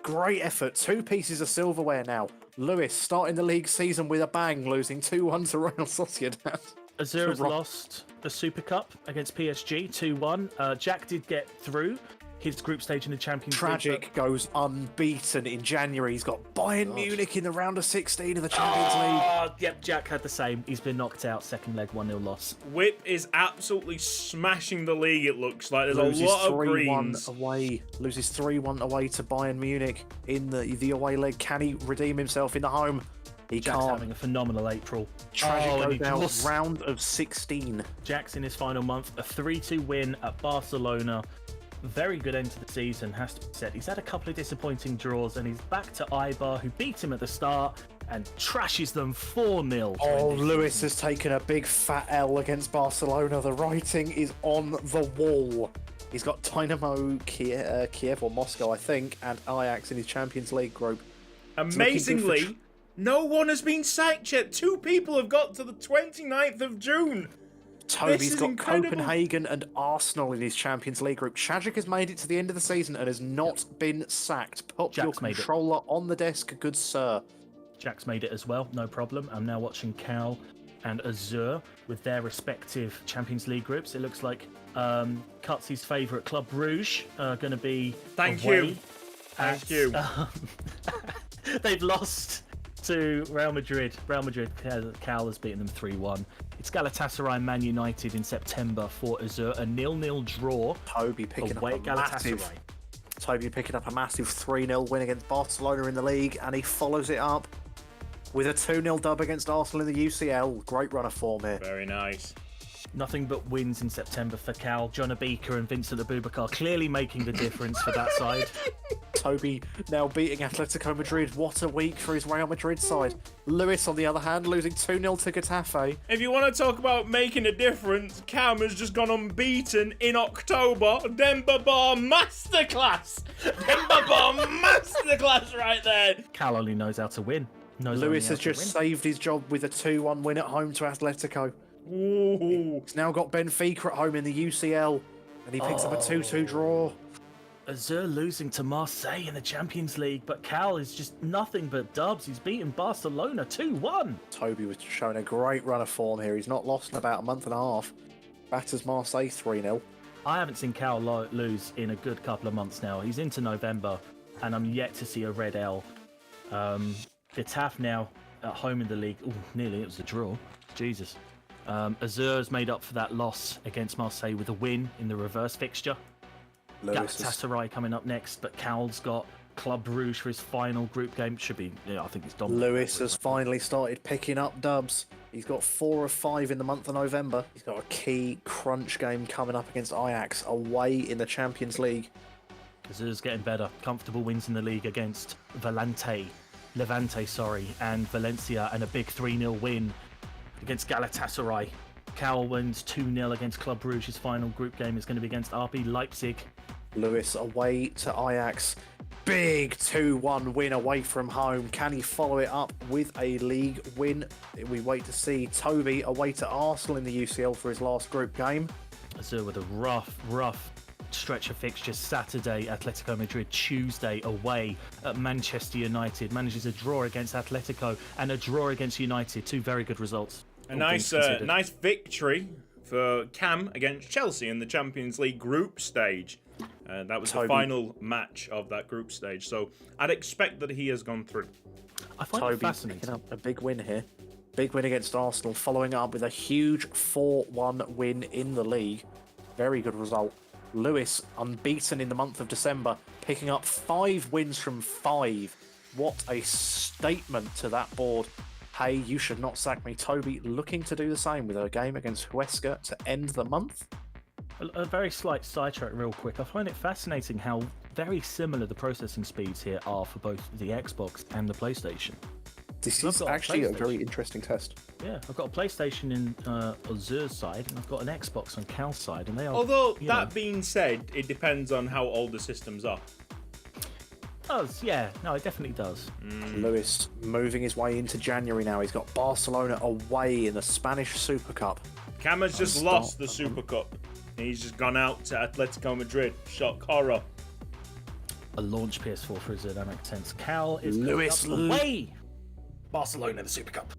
Great effort. 2 pieces of silverware now. Lewis starting the league season with a bang, losing 2-1 to Real Sociedad. Azure has lost the Super Cup against PSG 2-1. Jack did get through his group stage in the Champions League. Tragic goes unbeaten in January. He's got Bayern Munich in the round of 16 of the Champions League. Yep, Jack had the same. He's been knocked out. Second leg, 1-0 loss. Whip is absolutely smashing the league, it looks like. There's Loses a lot of 3-1 greens. away. Loses 3-1 away to Bayern Munich in the away leg. Can he redeem himself in the home? He Jack's can't. having a phenomenal April. Tragic and goes he down lost. round of 16. Jack's in his final month. A 3-2 win at Barcelona. Very good end to the season, has to be said. He's had a couple of disappointing draws, and he's back to Ibar, who beat him at the start and trashes them 4-0. Oh, Lewis has taken a big fat L against Barcelona. The writing is on the wall. He's got Dynamo Kiev or Moscow, I think, and Ajax in his Champions League group. Amazingly, no one has been sacked yet. 2 people have got to the 29th of June. Toby's is got incredible. Copenhagen and Arsenal in his Champions League group. Tragic has made it to the end of the season and has not been sacked. Put your Jack's made it. controller on the desk, good sir. Jack's made it as well, no problem. I'm now watching Cal and Azure with their respective Champions League groups. It looks like Cutsy's favourite Club Rouge are going to be Thank away you. Thank you. They've lost to Real Madrid. Cal has beaten them 3-1. It's Galatasaray and Man United in September for Azure. A 0-0 draw Toby picking away up at a massive. Galatasaray. Toby picking up a massive 3-0 win against Barcelona in the league, and he follows it up with a 2-0 dub against Arsenal in the UCL. Great run of form here. Very nice. Nothing but wins in September for Cal. John Abika and Vincent Abubakar clearly making the difference for that side. Toby now beating Atletico Madrid. What a week for his Real Madrid side. Lewis, on the other hand, losing 2-0 to Getafe. If you want to talk about making a difference, Cam has just gone unbeaten in October. Demba Bar Masterclass! Demba Bar Masterclass right there! Cal only knows how to win. Lewis has just saved his job with a 2-1 win at home to Atletico. Ooh. He's now got Benfica at home in the UCL, and he picks up a 2-2 draw. Azure losing to Marseille in the Champions League, but Cal is just nothing but dubs. He's beaten Barcelona 2-1. Toby was showing a great run of form here. He's not lost in about a month and a half. Batters Marseille 3-0. I haven't seen Cal lose in a good couple of months now. He's into November, and I'm yet to see a red L. Getafe now at home in the league. Ooh, nearly, it was a draw. Jesus. Azure's made up for that loss against Marseille with a win in the reverse fixture. Galatasaray coming up next, but Cal's got Club Brugge for his final group game. Should be, yeah, I think it's dominant. Lewis has finally started picking up dubs. He's got 4 of 5 in the month of November. He's got a key crunch game coming up against Ajax away in the Champions League. Azure's getting better. Comfortable wins in the league against Levante, and Valencia, and a big 3-0 win against Galatasaray. Cal wins 2-0 against Club Brugge. His final group game is going to be against RB Leipzig. Lewis away to Ajax. Big 2-1 win away from home. Can he follow it up with a league win? We wait to see. Toby away to Arsenal in the UCL for his last group game. Azure with a rough stretch of fixtures. Saturday, Atletico Madrid. Tuesday, away at Manchester United. Manages a draw against Atletico and a draw against United. 2 very good results. A nice victory for Cam against Chelsea in the Champions League group stage. That was the final match of that group stage, so I'd expect that he has gone through. I find Toby it fascinating. picking up a big win here. Big win against Arsenal, following up with a huge 4-1 win in the league. Very good result. Lewis unbeaten in the month of December, picking up 5 wins from 5. What a statement to that board. Hey, you should not sack me. Toby looking to do the same with a game against Huesca to end the month. A very slight sidetrack real quick. I find it fascinating how very similar the processing speeds here are for both the Xbox and the PlayStation. This is actually a very interesting test. Yeah, I've got a PlayStation in Azure's side, and I've got an Xbox on Cal's side, and they are... Although, that being said, it depends on how old the systems are. Does, yeah. No, it definitely does. Lewis moving his way into January now. He's got Barcelona away in the Spanish Super Cup. Cam has just lost the Super Cup. He's just gone out to Atletico Madrid. Shock horror. A launch PS4 for Azure, that makes sense. Cal is Lewis away. Barcelona in the Super Cup.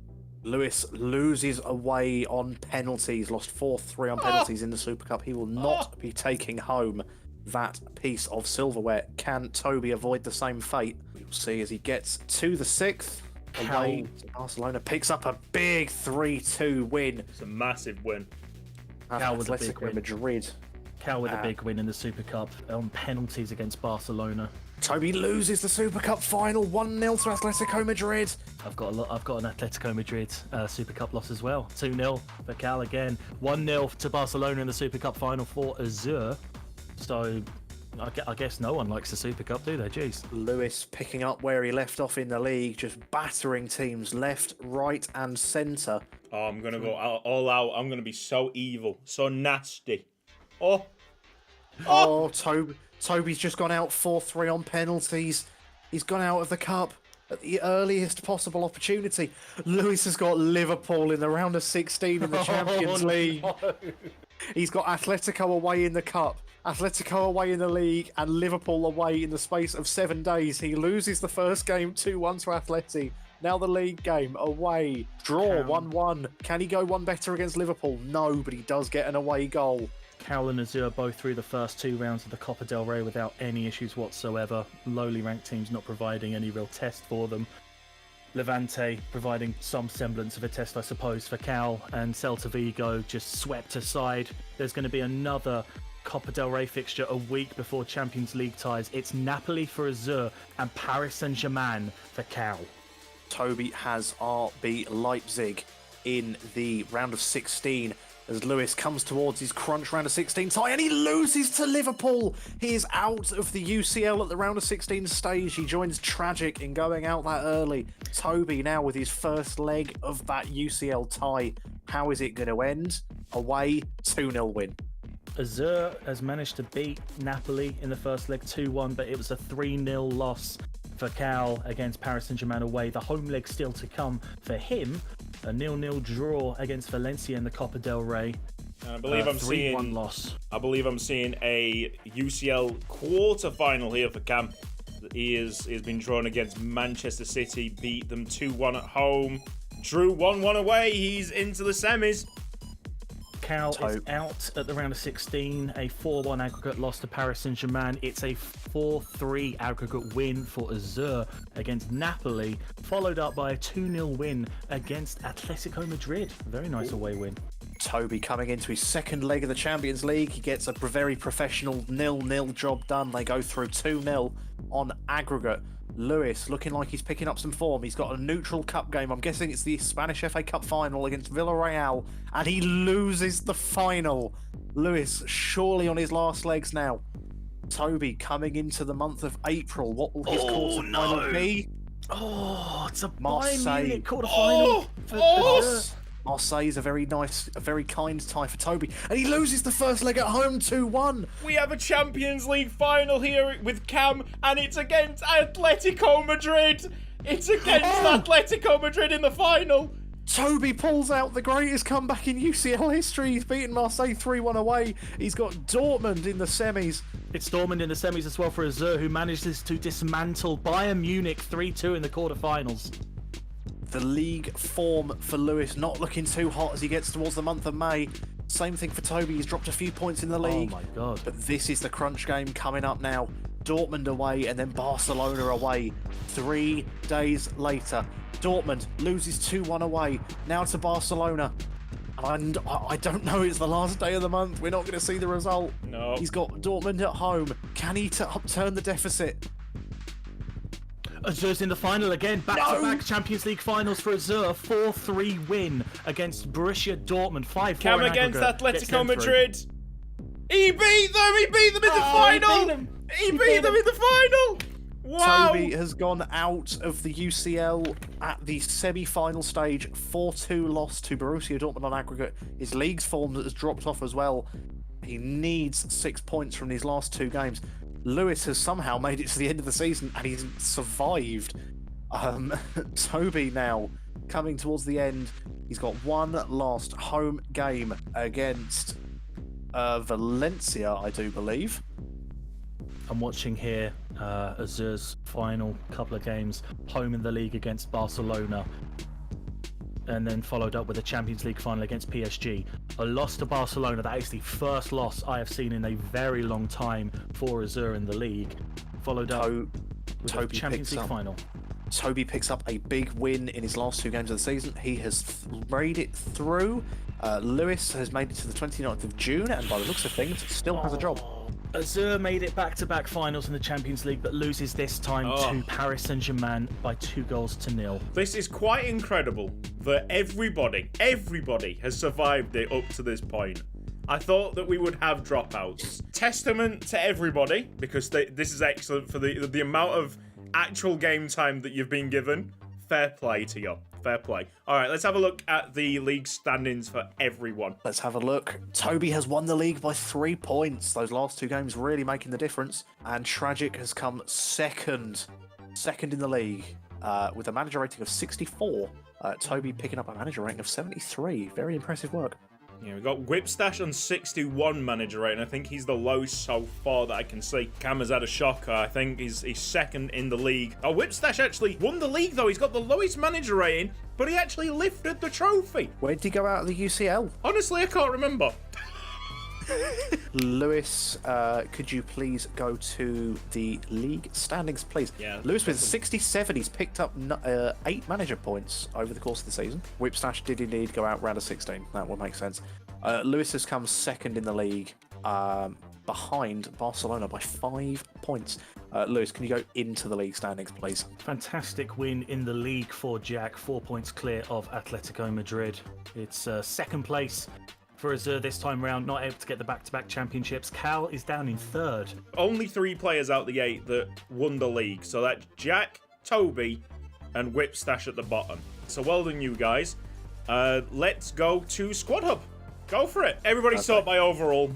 Lewis loses away on penalties. Lost 4-3 on penalties in the Super Cup. He will not be taking home that piece of silverware. Can Toby avoid the same fate? We'll see as he gets to the 6th. Away to Barcelona, picks up a big 3-2 win. It's a massive win. Cal with a big win. Madrid. Cal with a big win in the Super Cup on penalties against Barcelona. Toby loses the Super Cup final 1-0 to Atletico Madrid. I've got an Atletico Madrid Super Cup loss as well. 2-0 for Cal again. 1-0 to Barcelona in the Super Cup final for Azure. So I guess no one likes the Super Cup, do they? Jeez. Lewis picking up where he left off in the league, just battering teams left, right, and centre. Oh, I'm gonna go all out. I'm gonna be so evil, so nasty. Toby's just gone out 4-3 on penalties. He's gone out of the cup at the earliest possible opportunity. Lewis has got Liverpool in the round of 16 in the Champions League. No. He's got Atletico away in the cup, Atletico away in the league, and Liverpool away in the space of 7 days. He loses the first game 2-1 to Atleti. Now the league game away. Draw 1-1. Can he go one better against Liverpool? No, but he does get an away goal. Cal and Azure both through the first 2 rounds of the Copa del Rey without any issues whatsoever. Lowly ranked teams not providing any real test for them. Levante providing some semblance of a test, I suppose, for Cal, and Celta Vigo just swept aside. There's going to be another Copa del Rey fixture a week before Champions League ties. It's Napoli for Azur and Paris Saint-Germain for Cal. Toby has RB Leipzig in the round of 16 as Lewis comes towards his crunch round of 16 tie and he loses to Liverpool. He is out of the UCL at the round of 16 stage. He joins Tragic in going out that early. Toby now with his first leg of that UCL tie. How is it going to end? Away, 2-0 win. Azur has managed to beat Napoli in the first leg 2-1, but it was a 3-0 loss for Cal against Paris Saint-Germain away. The home leg still to come for him. A 0-0 draw against Valencia in the Copa del Rey. I believe I'm 3-1 seeing loss. I believe I'm seeing a UCL quarter-final here for Cam. He's been drawn against Manchester City, beat them 2-1 at home, drew 1-1 away. He's into the semis. Cal is out at the round of 16, a 4-1 aggregate loss to Paris Saint-Germain. It's a 4-3 aggregate win for Azur against Napoli, followed up by a 2-0 win against Atletico Madrid. Very nice away win. Toby coming into his second leg of the Champions League. He gets a very professional 0-0 job done. They go through 2-0 on aggregate. Lewis looking like he's picking up some form. He's got a neutral cup game. I'm guessing it's the Spanish FA Cup final against Villarreal, and he loses the final. Lewis surely on his last legs now. Toby coming into the month of April. What will his quarter-final be? Oh, it's a Marseille. Bayern Munich quarter-final for Azur. Marseille's a very kind tie for Toby. And he loses the first leg at home 2-1. We have a Champions League final here with Cam, and it's against Atletico Madrid. It's against Atletico Madrid in the final. Toby pulls out the greatest comeback in UCL history. He's beaten Marseille 3-1 away. He's got Dortmund in the semis. It's Dortmund in the semis as well for Azur, who manages to dismantle Bayern Munich 3-2 in the quarterfinals. The league form for Lewis not looking too hot as he gets towards the month of May. Same thing for Toby. He's dropped a few points in the league. Oh my God. But this is the crunch game coming up now. Dortmund away and then Barcelona away 3 days later. Dortmund loses 2-1 away. Now to Barcelona. And I don't know, it's the last day of the month. We're not going to see the result. No. He's got Dortmund at home. Can he upturn the deficit? Azur's in the final again. Back-to-back Champions League finals for Azur. 4-3 win against Borussia Dortmund. 5-4 Cam against Atletico Madrid. He beat them! He beat them in the final! He beat them in the final! Wow! Toby has gone out of the UCL at the semi-final stage. 4-2 loss to Borussia Dortmund on aggregate. His league's form has dropped off as well. He needs 6 points from these last 2 games. Lewis has somehow made it to the end of the season and he's survived. Toby now coming towards the end. He's got one last home game against Valencia, I do believe. I'm watching here Azur's final couple of games, home in the league against Barcelona, and then followed up with a Champions League final against PSG. A loss to Barcelona. That is the first loss I have seen in a very long time for Azur in the league. Followed up with a Champions League final. Toby picks up a big win in his last 2 games of the season. He has made it through. Lewis has made it to the 29th of June, and by the looks of things, still has a job. Azur made it back-to-back finals in the Champions League, but loses this time to Paris Saint-Germain by 2-0. This is quite incredible that everybody has survived it up to this point. I thought that we would have dropouts. Testament to everybody, because this is excellent for the amount of actual game time that you've been given. Fair play to you. Fair play. All right, let's have a look at the league standings for everyone. Let's have a look. Toby has won the league by 3 points. Those last 2 games really making the difference. And Tragic has come second in the league with a manager rating of 64. Toby picking up a manager rating of 73. Very impressive work. Yeah, we've got Whipstash on 61 manager rating. I think he's the lowest so far that I can see. Cam has had a shocker. I think he's second in the league. Oh, Whipstash actually won the league, though. He's got the lowest manager rating, but he actually lifted the trophy. Where did he go out of the UCL? Honestly, I can't remember. Lewis, could you please go to the league standings, please? Yeah. Lewis with 67. He's picked up 8 manager points over the course of the season. Whipstash did indeed go out round of 16. That will make sense. Lewis has come second in the league, behind Barcelona by 5 points. Lewis, can you go into the league standings, please? Fantastic win in the league for Jack, 4 points clear of Atletico Madrid. It's second place for Azur this time round, not able to get the back-to-back championships. Cal is down in third. Only 3 players out the 8 that won the league. So that's Jack, Toby, and Whipstash at the bottom. So well done, you guys. Let's go to Squad Hub. Go for it. Everybody sort by overall.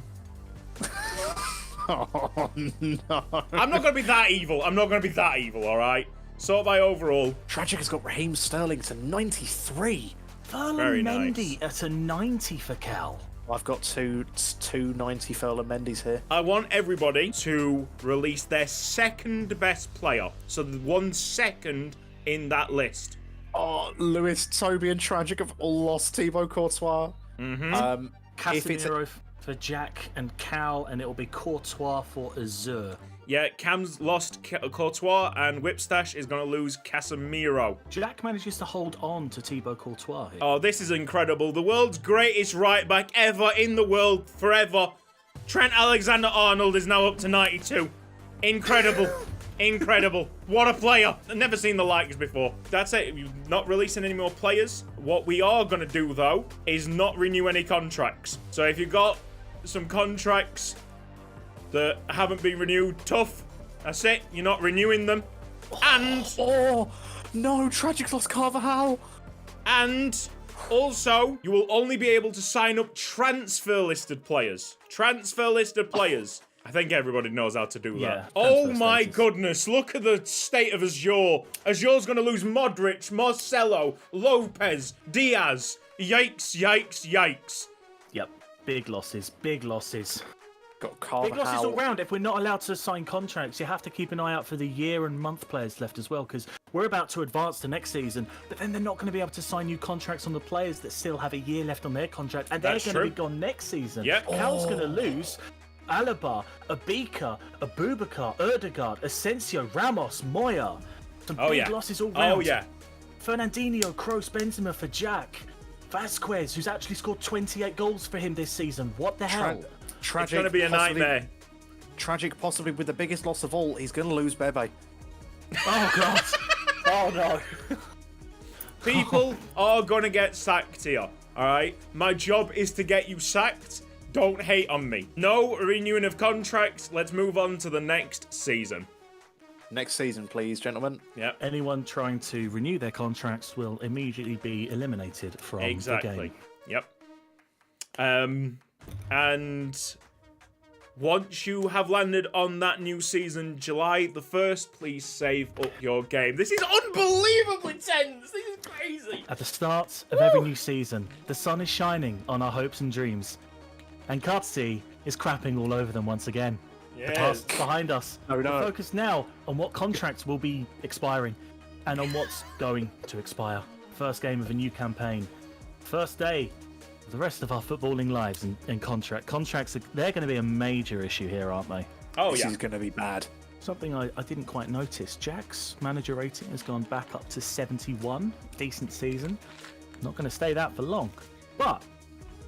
Oh, no. I'm not going to be that evil. All right? Sort by overall. Tragic has got Raheem Sterling to 93. Very Mendy nice. at a 90 for Cal. I've got two 90 Ferland Mendy's here. I want everybody to release their second best player. So the 1 second in that list. Oh, Lewis, Toby, and Tragic have all lost Thibaut Courtois. Mm-hmm. If it's Casemiro for Jack and Cal, and it will be Courtois for Azur. Yeah, Cam's lost Courtois, and Whipstash is going to lose Casemiro. Jack manages to hold on to Thibaut Courtois here. Oh, this is incredible. The world's greatest right-back ever in the world, forever. Trent Alexander-Arnold is now up to 92. Incredible. Incredible. What a player. I've never seen the likes before. That's it. You're not releasing any more players. What we are going to do, though, is not renew any contracts. So if you've got some contracts that haven't been renewed, tough. That's it. You're not renewing them. And... Oh, no, Tragic lost Carvajal. And also, you will only be able to sign up transfer listed players. Transfer listed players. I think everybody knows how to do that. Yeah, Oh my status. goodness, look at the state of Azure. Azure's going to lose Modric, Marcelo, Lopez, Diaz. Yikes, yikes, yikes. Yep, big losses, big losses. Got Big losses all Carvajal. round. If we're not allowed to sign contracts, you have to keep an eye out for the year and month players left as well, because we're about to advance to next season, but then they're not going to be able to sign new contracts on the players that still have a year left on their contract, and they're That's going to true. be gone next season. Yeah. Cal's going to lose Alaba, Abika, Abubakar, Erdegaard, Asensio, Ramos, Moya. Some Oh, big yeah. losses all round. Oh, yeah. Fernandinho, Kroos, Benzema for Jack. Vasquez, who's actually scored 28 goals for him this season. What the hell? Tragic, It's going to be a possibly- nightmare. Tragic, possibly with the biggest loss of all. He's going to lose Bebe. Oh, God. Oh, no. People are going to get sacked here, all right? My job is to get you sacked. Don't hate on me. No renewing of contracts. Let's move on to the next season. Next season, please, gentlemen. Yep. Anyone trying to renew their contracts will immediately be eliminated from the Exactly. game. Yep. And once you have landed on that new season, July the 1st, please save up your game. This is unbelievably tense. This is crazy. At the start of every new season, the sun is shining on our hopes and dreams, and Katsi is crapping all over them once again. The past is behind us. No, no. We're focused now on what contracts will be expiring and on what's going to expire. First game of a new campaign. First day of the rest of our footballing lives and contracts. They're going to be a major issue here, aren't they? Oh, This yeah. is going to be bad. Something I didn't quite notice. Jack's manager rating has gone back up to 71. Decent season. Not going to stay that for long, but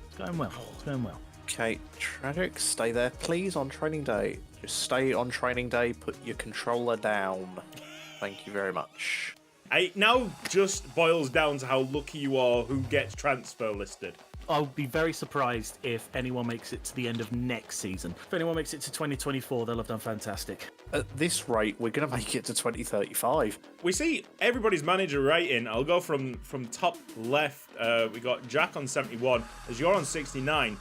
it's going well. It's going well. Okay, Tragic, stay there, please, on training day. Just stay on training day, put your controller down. Thank you very much. It now just boils down to how lucky you are who gets transfer listed. I'll be very surprised if anyone makes it to the end of next season. If anyone makes it to 2024, they'll have done fantastic. At this rate, we're going to make it to 2035. We see everybody's manager rating. I'll go from top left. We got Jack on 71, Azure on 69,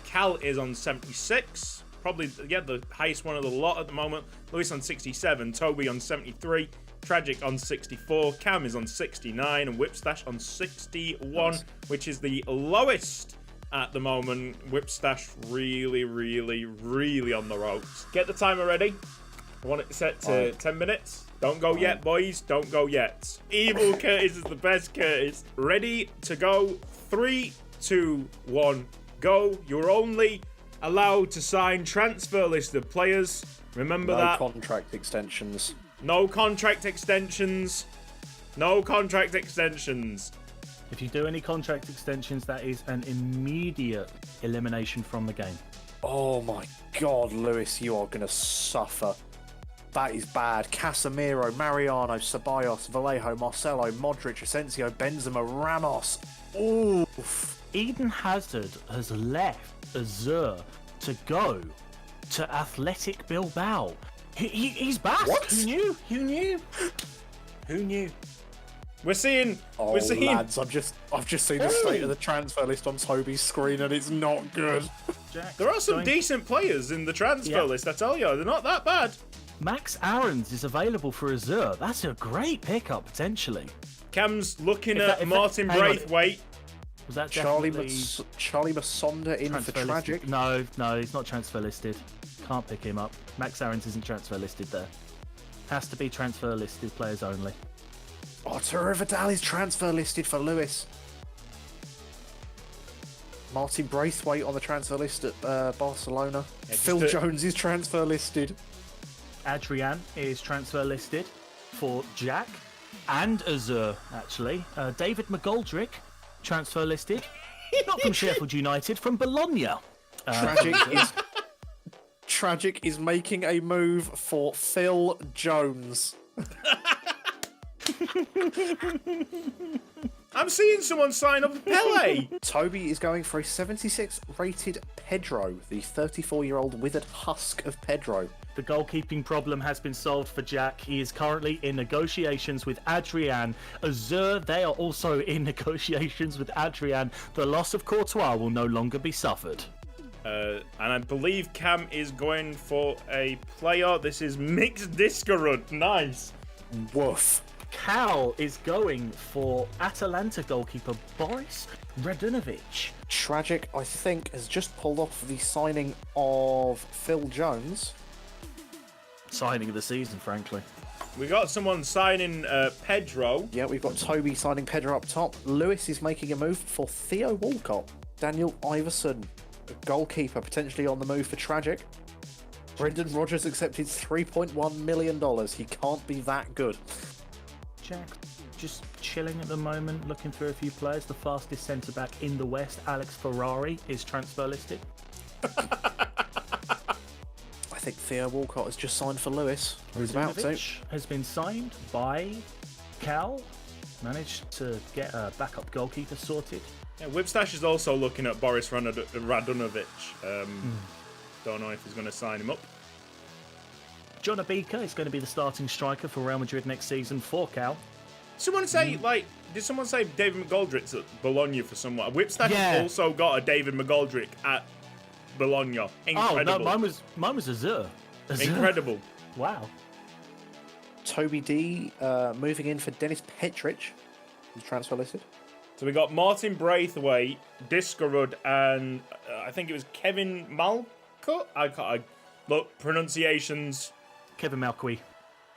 Cal is on 76. Probably, the highest one of the lot at the moment. Lewis on 67, Toby on 73, Tragic on 64, Cam is on 69, and Whipstash on 61, which is the lowest at the moment. Whipstash really, really, really on the ropes. Get the timer ready. I want it set to 10 minutes. Don't go yet, boys. Don't go yet. Evil Curtis is the best Curtis. Ready to go. 3, 2, 1, go. You're only allowed to sign transfer list of players. Remember No that. contract extensions. No contract extensions. No contract extensions. If you do any contract extensions, that is an immediate elimination from the game. Oh my God, Lewis, you are going to suffer. That is bad. Casemiro, Mariano, Ceballos, Vallejo, Marcelo, Modric, Asensio, Benzema, Ramos. Oof. Eden Hazard has left Azure to go to Athletic Bilbao. He's back. What? Who knew? Who knew? Who knew? We're seeing. Oh, we're seeing. lads, I've just seen the state of the transfer list on Toby's screen, and it's not good. Jack, There are some going- decent players in the transfer Yeah. list. I tell you, they're not that bad. Max Aarons is available for Azure. That's a great pickup potentially. Cam's looking If at that- Martin hang on. Braithwaite. Was that Charlie definitely Masonda in for transfer Tragic. listed? No, he's not transfer listed. Can't pick him up. Max Aarons isn't transfer listed there. Has to be transfer listed players only. Arturo Vidal is transfer listed for Lewis. Martin Braithwaite on the transfer list at Barcelona. Phil Jones is transfer listed. Adrian is transfer listed for Jack and Azure, actually. David McGoldrick, transfer listed. Not from Sheffield United, from Bologna. Tragic is making a move for Phil Jones. I'm seeing someone sign up Pele. Toby is going for a 76 rated Pedro, the 34-year-old withered husk of Pedro. The goalkeeping problem has been solved for Jack. He is currently in negotiations with Adrian. Azure, they are also in negotiations with Adrian. The loss of Courtois will no longer be suffered. And I believe Cam is going for a player. This is Mixed Discarud. Nice. Woof. Cal is going for Atalanta goalkeeper Boris Radunovic. Tragic, I think, has just pulled off the signing of Phil Jones. Signing of the season, frankly. We got someone signing Pedro. Yeah, we've got Toby signing Pedro up top. Lewis is making a move for Theo Walcott. Daniel Iverson, a goalkeeper, potentially on the move for Tragic. Brendan Rodgers accepted $3.1 million. He can't be that good. Jack, just chilling at the moment, looking through a few players. The fastest centre-back in the West, Alex Ferrari, is transfer listed. I think Theo Walcott has just signed for Lewis. He's about to. Radunovic has been signed by Cal. Managed to get a backup goalkeeper sorted. Yeah, Whipstash is also looking at Boris Radunovic. Don't know if he's going to sign him up. John Abika is going to be the starting striker for Real Madrid next season for Cal. Someone say, did someone say David McGoldrick's at Bologna for someone? Whipstash Yeah. has also got a David McGoldrick at Bologna. Incredible. Oh, no, mine was Azure. Incredible. Wow. Toby D moving in for Dennis Petric. He's transfer listed. So we got Martin Braithwaite, Discarud, and I think it was Kevin Malcutt. Look, pronunciations. Kevin Malqui.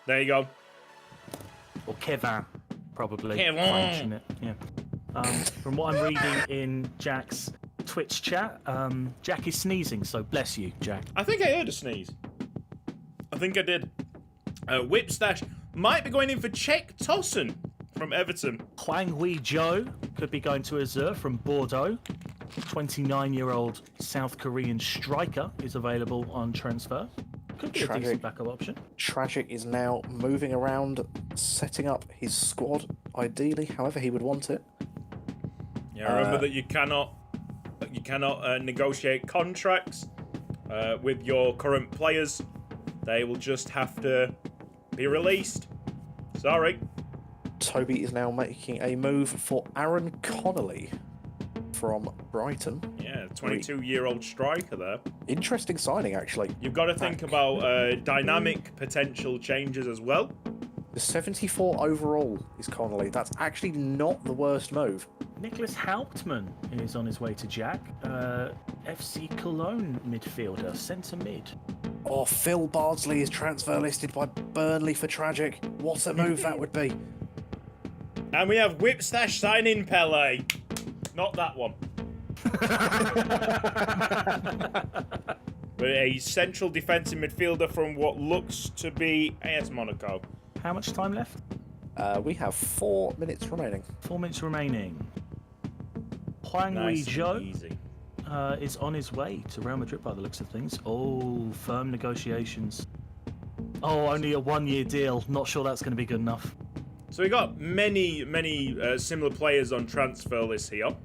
There you go. Or Kevin, probably. Kevin. French, isn't it? Yeah. From what I'm reading in Jack's Twitch chat, Jack is sneezing, so bless you, Jack. I think I heard a sneeze. I think I did. Whipstash might be going in for Czech Tosun from Everton. Huang Hui Zhou could be going to Azure from Bordeaux. 29-year-old South Korean striker is available on transfer. Could be a Tragic. decent backup option. Tragic is now moving around, setting up his squad, ideally, however he would want it. Yeah, remember that you cannot negotiate contracts with your current players. They will just have to be released. Sorry. Toby is now making a move for Aaron Connolly from Brighton. Yeah, 22-year-old striker there. Interesting signing, actually. You've got to think about dynamic potential changes as well. The 74 overall is Connolly. That's actually not the worst move. Nicholas Hauptmann is on his way to Jack. FC Cologne midfielder, centre mid. Oh, Phil Bardsley is transfer listed by Burnley for Tragic. What a move that would be. And we have Whipstash signing Pele. Not that one. But a central defensive midfielder from what looks to be AS Monaco. How much time left? We have 4 minutes remaining. 4 minutes remaining. Huang Nice Wei-zhou and easy. is on his way to Real Madrid by the looks of things. Oh, firm negotiations. Oh, only a 1-year deal. Not sure that's going to be good enough. So we got many similar players on transfer list here.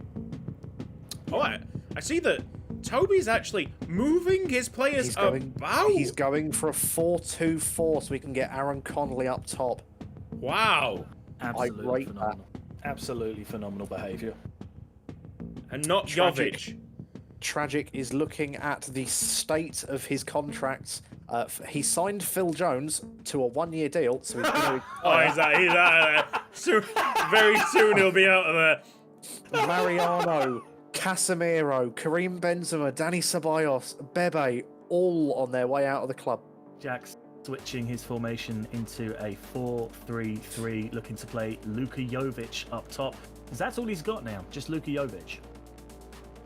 Oh, I see that Toby's actually moving his players about. He's going for a 4-2-4 so we can get Aaron Connolly up top. Wow. Absolutely rate phenomenal. Absolutely phenomenal behaviour. And not Tragic. Jovic. Tragic is looking at the state of his contracts. He signed Phil Jones to a 1-year deal, so he's going to Oh, he's out of there. Soon, very soon he'll be out of there. Mariano, Casemiro, Karim Benzema, Dani Ceballos, Bebe, all on their way out of the club. Jack's switching his formation into a 4-3-3, looking to play Luka Jovic up top. 'Cause that's all he's got now, just Luka Jovic.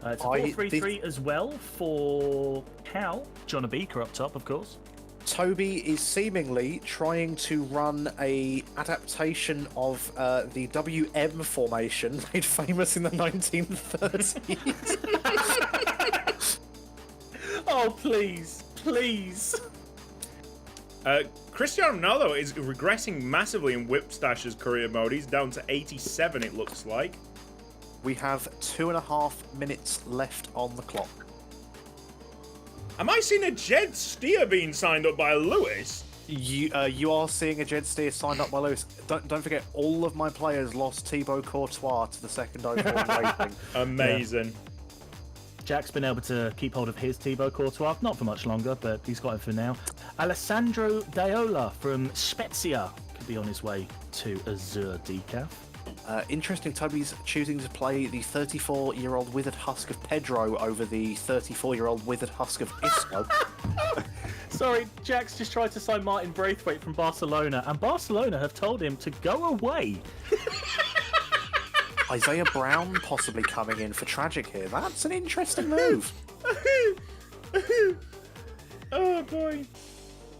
It's a 4-3-3 as well for Cal. John Abika up top, of course. Toby is seemingly trying to run a adaptation of the WM formation made famous in the 1930s. Oh, please, please. Cristiano Ronaldo is regressing massively in Whipstash's career mode. He's down to 87, it looks like. We have 2.5 minutes left on the clock. Am I seeing a Jed Steer being signed up by Lewis? You are seeing a Jed Steer signed up by Lewis. Don't forget, all of my players lost Thibaut Courtois to the second overall rating. Amazing. Yeah. Jack's been able to keep hold of his Thibaut Courtois, not for much longer, but he's got him for now. Alessandro Daiola from Spezia could be on his way to Azure Decaf. Interesting, Toby's choosing to play the 34-year-old withered husk of Pedro over the 34-year-old withered husk of Isco. Sorry, Jack's just tried to sign Martin Braithwaite from Barcelona, and Barcelona have told him to go away. Isaiah Brown possibly coming in for Tragic here. That's an interesting move. Oh, boy.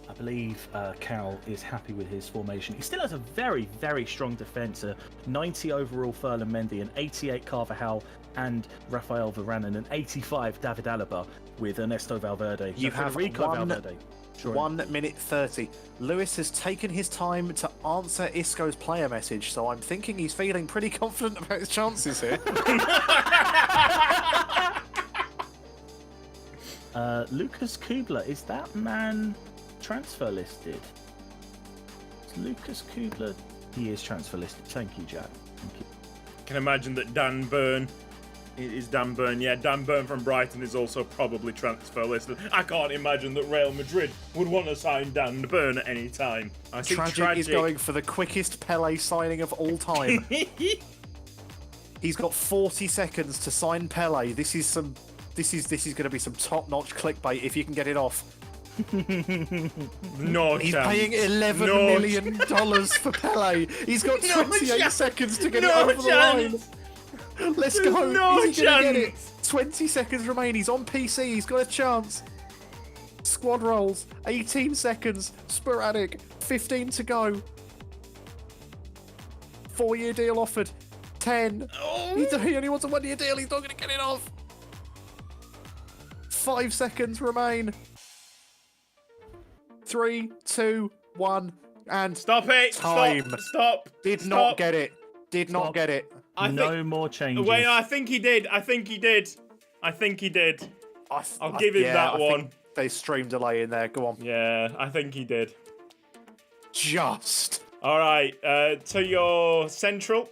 I believe Cal is happy with his formation. He still has a very, very strong defence. 90 overall Ferland Mendy, an 88 Carvajal and Rafael Varane, and an 85 David Alaba with Ernesto Valverde. You So have Federico one- Valverde. Sure. 1 minute 30. Lewis has taken his time to answer Isco's player message, so I'm thinking he's feeling pretty confident about his chances here. Lucas Kubler, is that man transfer listed? Is Lucas Kubler? He is transfer listed. Thank you, Jack. Thank you. Can imagine that Dan Burn is Dan Burn. Yeah, Dan Burn from Brighton is also probably transfer listed. I can't imagine that Real Madrid would want to sign Dan Burn at any time. I see Tragic is going for the quickest Pele signing of all time. He's got 40 seconds to sign Pele. This is going to be some top-notch clickbait if you can get it off. No He's chance. paying $11 million for Pele. He's got 28 chance. seconds to get it No over chance. the line. Let's go. No Is he gonna get it? chance. 20 seconds remain. He's on PC. He's got a chance. Squad rolls. 18 seconds. Sporadic. 15 to go. 4-year deal offered. 10. Oh. He only wants a 1-year deal. He's not going to get it off. 5 seconds remain. 3, 2, 1, and Stop it! Time. Stop! did Stop. not get it. Did not Stop. get it. No more changes. Wait, I think he did. I think he did. I'll give him yeah, that I think one. There's stream delay in there. Go on. Yeah, I think he did. Just. All right, to your central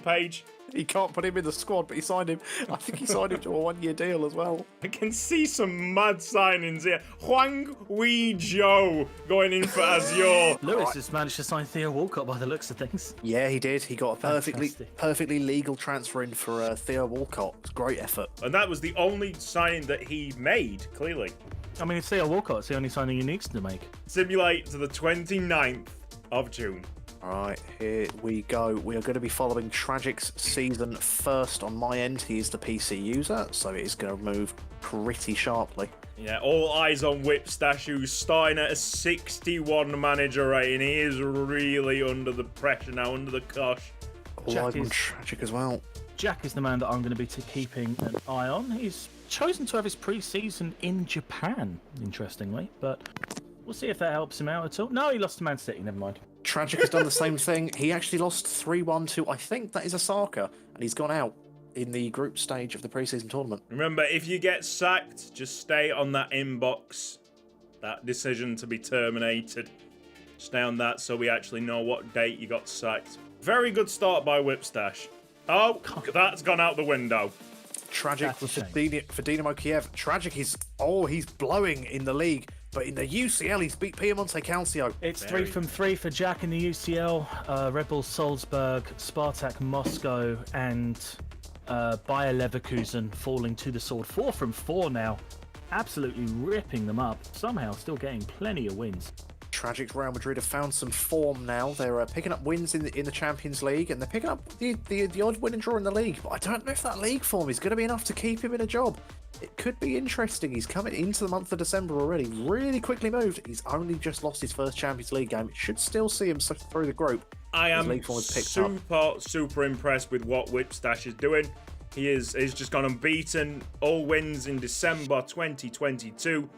page. He can't put him in the squad, but he signed him. I think he signed him to a 1-year deal as well. I can see some mad signings here. Huang Wei-zhou going in for Azure. Lewis has managed to sign Theo Walcott by the looks of things. Yeah, he did. He got a Fantastic. perfectly legal transfer in for Theo Walcott. Great effort. And that was the only signing that he made, clearly. I mean, it's Theo Walcott. It's the only signing he needs to make. Simulate to the 29th of June. Alright, here we go. We are going to be following Tragic's season first on my end. He is the PC user, so it is going to move pretty sharply. Yeah, all eyes on Whipstash, who's starting at a 61 manager rating. He is really under the pressure now, under the cosh. All eyes on Tragic as well. Jack is the man that I'm going to be keeping an eye on. He's chosen to have his pre-season in Japan, interestingly, but we'll see if that helps him out at all. No, he lost to Man City, never mind. Tragic has done the same thing. He actually lost 3-1 to, I think that is Osaka, and he's gone out in the group stage of the preseason tournament. Remember, if you get sacked, just stay on that inbox. That decision to be terminated. Stay on that so we actually know what date you got sacked. Very good start by Whipstash. Oh, that's gone out the window. Tragic for Dynamo Kiev. Tragic is, he's blowing in the league. But in the UCL, he's beat Piemonte Calcio. It's 3 from 3 for Jack in the UCL. Red Bull Salzburg, Spartak Moscow, and Bayer Leverkusen falling to the sword. 4 from 4 now. Absolutely ripping them up. Somehow still getting plenty of wins. Tragic's Real Madrid have found some form now. They're picking up wins in the Champions League, and they're picking up the odd win and draw in the league. But I don't know if that league form is going to be enough to keep him in a job. It could be interesting. He's coming into the month of December already. Really quickly moved. He's only just lost his first Champions League game. It should still see him through the group. I am super impressed with what Whipstash is doing. He's just gone unbeaten. All wins in December 2022.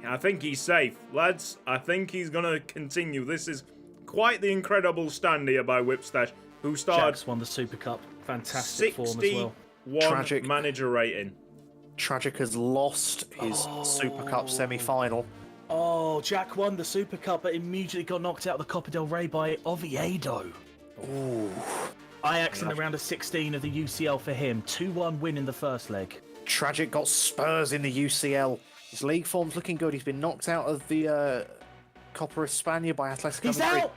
I think he's safe. Lads, I think he's going to continue. This is quite the incredible stand here by Whipstash, who started... Jack's won the Super Cup. Fantastic form as well. 61 manager rating. Tragic has lost his Super Cup semi-final. Oh, Jack won the Super Cup, but immediately got knocked out of the Copa del Rey by Oviedo. Ooh. Ajax in the round of 16 of the UCL for him. 2-1 win in the first leg. Tragic got Spurs in the UCL. His league form's looking good. He's been knocked out of the Copa España by Atletico Madrid. He's out!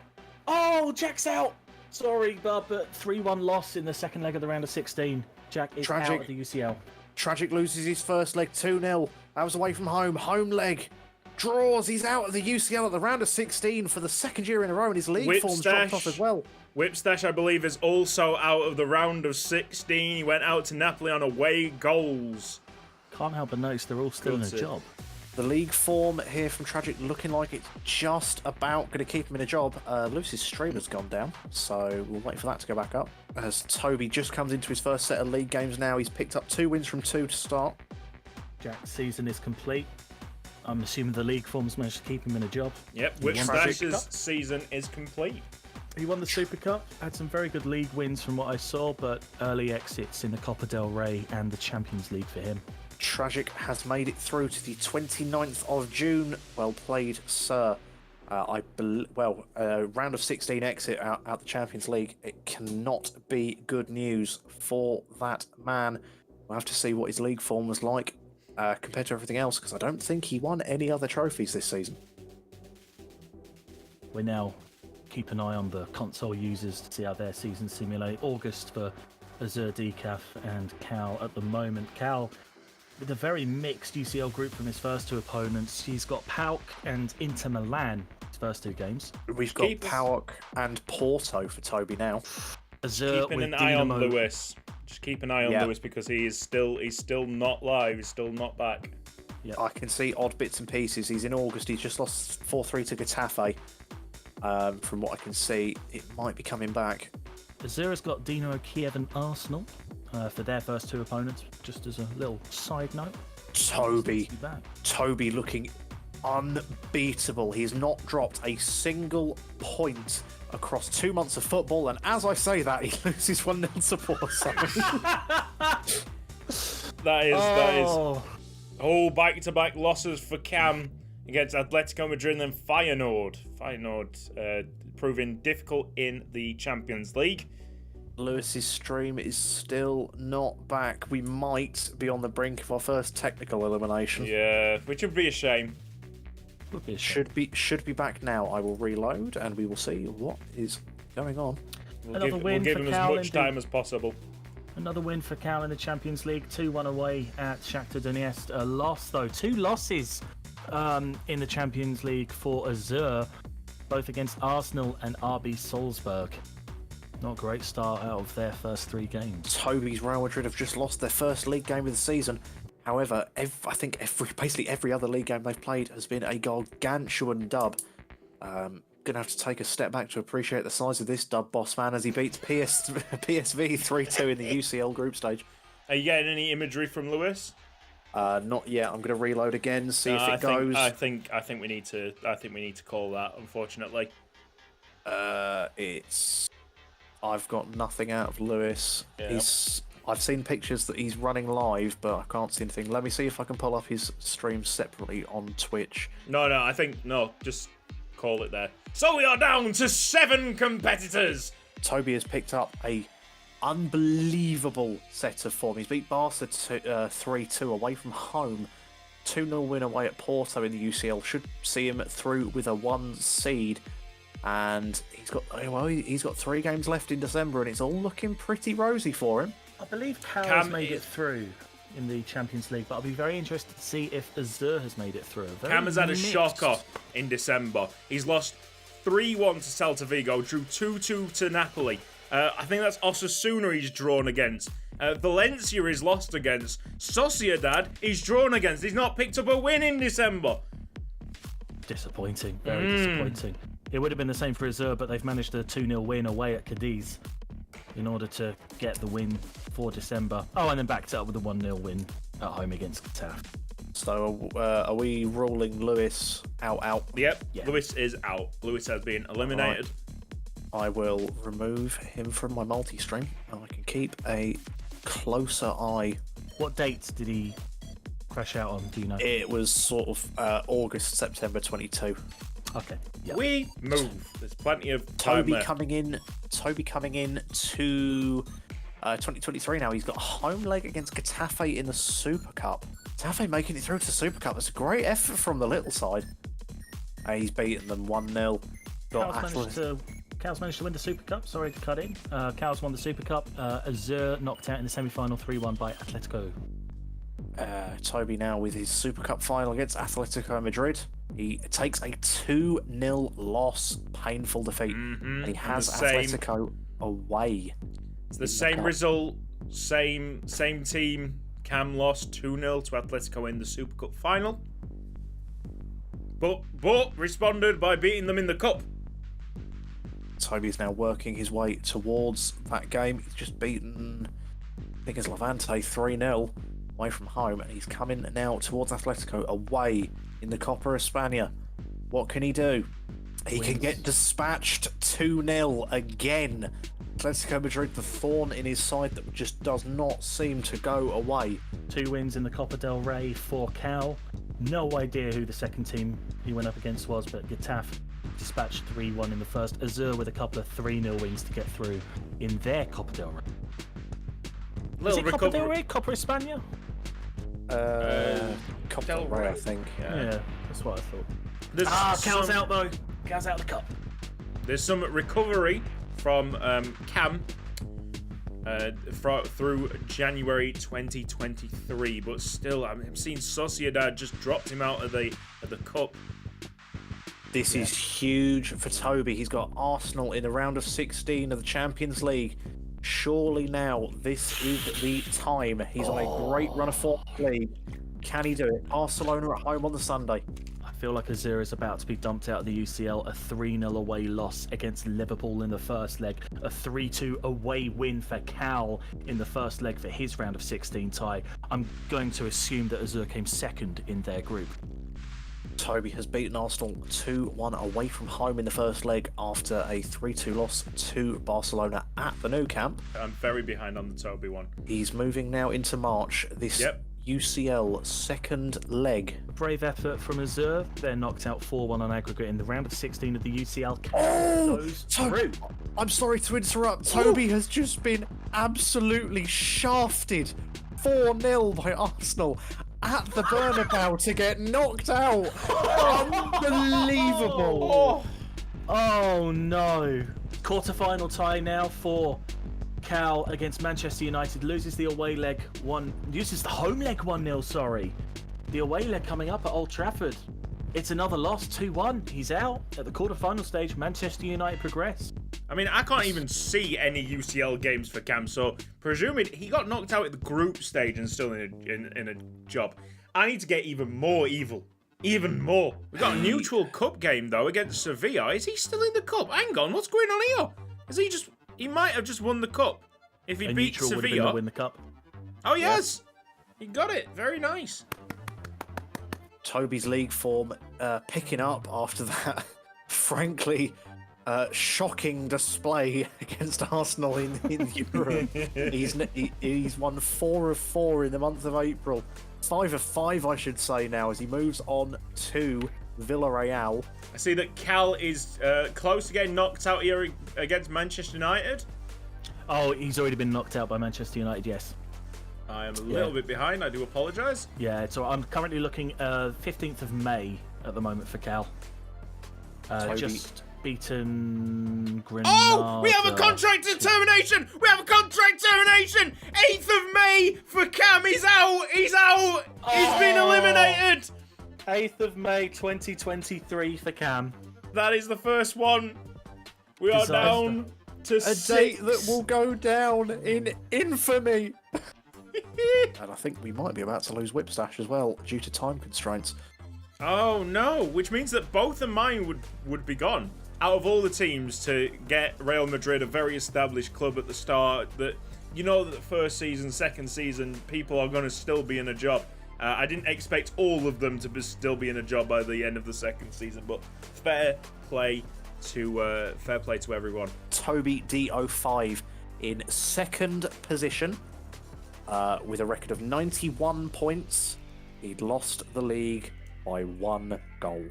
Oh, Jack's out! Sorry, but 3-1 loss in the second leg of the round of 16. Jack is out of the UCL. Tragic loses his first leg 2-0. That was away from home. Home leg. Draws. He's out of the UCL at the round of 16 for the second year in a row, and his league form's dropped off as well. Whipstash, I believe, is also out of the round of 16. He went out to Napoli on away goals. Can't help but notice they're all still in a job. The league form here from Tragic looking like it's just about going to keep him in a job. Lewis's stream has gone down, so we'll wait for that to go back up. As Toby just comes into his first set of league games now, he's picked up 2 wins from 2 to start. Jack's season is complete. I'm assuming the league form's managed to keep him in a job. Yep, Whipstash's season is complete. He won the Super Cup, had some very good league wins from what I saw, but early exits in the Copa del Rey and the Champions League for him. Tragic has made it through to the 29th of June. Well played, sir. Round of 16 exit out the Champions League. It cannot be good news for that man. We'll have to see what his league form was like compared to everything else, because I don't think he won any other trophies this season. We now keep an eye on the console users to see how their season simulate. August for Azur Decaf and Cal at the moment. Cal with a very mixed UCL group from his first 2 opponents. He's got PAOK and Inter Milan, his first 2 games. We've got PAOK and Porto for Toby now. Azur Keeping with an eye on Dinamo. Lewis. Just keep an eye on Lewis, because he's still not live. He's still not back. Yep. I can see odd bits and pieces. He's in August. He's just lost 4-3 to Getafe. From what I can see, it might be coming back. Azur has got Dinamo Kiev and Arsenal for their first 2 opponents, just as a little side note. Toby looking unbeatable. He's not dropped a single point across 2 months of football, and as I say that, he loses 1-0 to Porto. That is back-to-back losses for Cam against Atletico Madrid and then Feyenoord. Feyenoord proving difficult in the Champions League. Lewis's stream is still not back. We might be on the brink of our first technical elimination. Yeah, which would be a shame. Should be back now. I will reload and we will see what is going on. We'll give him as much time as possible. Another win for Cal in the Champions League. 2-1 away at Shakhtar Donetsk. A loss though. 2 losses in the Champions League for Azur. both against Arsenal and RB Salzburg. Not a great start out of their first 3 games. Toby's Real Madrid have just lost their first league game of the season. However, I think basically every other league game they've played has been a gargantuan dub. Gonna have to take a step back to appreciate the size of this dub, boss man, as he beats PSV 3-2 in the UCL group stage. Are you getting any imagery from Lewis? Not yet. I'm gonna reload again, see if it goes. I think we need to call that. Unfortunately, I've got nothing out of Lewis. Yep. I've seen pictures that he's running live, but I can't see anything. Let me see if I can pull up his stream separately on Twitch. No, just call it there. So we are down to 7 competitors. Toby has picked up a unbelievable set of form. He's beat Barca 3-2 away from home. 2-0 win away at Porto in the UCL should see him through with a 1 seed. And he's got 3 games left in December, and it's all looking pretty rosy for him. I believe Cam made it through in the Champions League, but I'll be very interested to see if Azur has made it through. Cam has had a shocker in December. He's lost 3-1 to Celta Vigo, drew 2-2 to Napoli. I think that's Osasuna he's drawn against. Valencia he's lost against. Sociedad he's drawn against. He's not picked up a win in December. Disappointing. Very disappointing. It would have been the same for Azur, but they've managed a 2-0 win away at Cadiz in order to get the win for December. Oh, and then backed it up with a 1-0 win at home against Getafe. So are we ruling Lewis out? Yep, Yeah. Lewis is out. Lewis has been eliminated. I will remove him from my multi-stream, and I can keep a closer eye. What dates did he crash out on? Do you know? It was sort of August, September 22. Okay. Yeah. We move. There's plenty of time Toby left. coming in to 2023 now. He's got a home leg against Getafe in the Super Cup. Getafe making it through to the Super Cup. That's a great effort from the little side. He's beaten them 1-0. Cal's managed to win the Super Cup. Sorry to cut in. Cal's won the Super Cup. Azur knocked out in the semi-final 3-1 by Atletico. Toby now with his Super Cup final against Atletico Madrid. He takes a 2-0 loss, painful defeat. And he has Atletico away. It's the same result, same team. Cam lost 2-0 to Atletico in the Super Cup final. But responded by beating them in the Cup. Toby is now working his way towards that game. He's just beaten, I think it's Levante 3-0 away from home, and he's coming now towards Atletico away in the Copa España. What can he do? He can get dispatched 2-0 again. Atletico Madrid, the thorn in his side that just does not seem to go away. 2 wins in the Copa del Rey for Cal. No idea who the second team he went up against was, but Getafe dispatched 3-1 in the first. Azur with a couple of 3-0 wins to get through in their Copa del Rey. Is it Copa del Rey? Copa España? Copa del Rey, I think. Yeah, that's what I thought. Cal's out though. Cal's out of the cup. There's some recovery from Cam through January 2023, but still, I'm seeing Sociedad just dropped him out of the cup. This is huge for Toby. He's got Arsenal in the round of 16 of the Champions League. Surely now, this is the time. He's on a great run of form in the league. Can he do it? Barcelona at home on the Sunday. I feel like Azur is about to be dumped out of the UCL. A 3-0 away loss against Liverpool in the first leg. A 3-2 away win for Cal in the first leg for his round of 16 tie. I'm going to assume that Azur came second in their group. Toby has beaten Arsenal 2-1 away from home in the first leg after a 3-2 loss to Barcelona at the Nou Camp. I'm very behind on the Toby one. He's moving now into March. This UCL second leg. A brave effort from Azur. They're knocked out 4-1 on aggregate in the round of 16 of the UCL. Toby, I'm sorry to interrupt. Toby has just been absolutely shafted 4-0 by Arsenal at the Bernabeu to get knocked out. Unbelievable. Oh no. Quarter-final tie now for Cal against Manchester United. Loses the away leg uses the home leg 1-0, sorry. The away leg coming up at Old Trafford. It's another loss, 2-1. He's out at the quarterfinal stage. Manchester United progress. I mean, I can't even see any UCL games for Cam, so presuming he got knocked out at the group stage and still in a job, I need to get even more evil. Even more. We got a neutral cup game, though, against Sevilla. Is he still in the cup? Hang on, what's going on here? He might have just won the cup. If he beat neutral would have been Sevilla. to win the cup. Oh, yes! He got it. Very nice. Toby's league form picking up after that, frankly, shocking display against Arsenal in Europe. He's won 4 of 4 in the month of April. 5 of 5, I should say, now, as he moves on to Villarreal. I see that Cal is close to getting knocked out here against Manchester United. Oh, he's already been knocked out by Manchester United, yes. I am a little bit behind. I do apologise. Yeah, so I'm currently looking 15th of May at the moment for Cal. Just beaten Grenada. Oh, we have a contract termination! We have a contract termination! 8th of May for Cam. He's out. He's out. He's been eliminated. 8th of May 2023 for Cam. That is the first one. We are Disaster. down to A 6. date that will go down in infamy. And I think we might be about to lose Whipstash as well due to time constraints. Oh no, which means that both of mine would be gone. Out of all the teams to get Real Madrid, a very established club at the start, that you know that the first season, second season, people are going to still be in a job. I didn't expect all of them to still be in a job by the end of the second season, but fair play to everyone. Toby D05 in second position with a record of 91 points. He'd lost the league by 1 goal.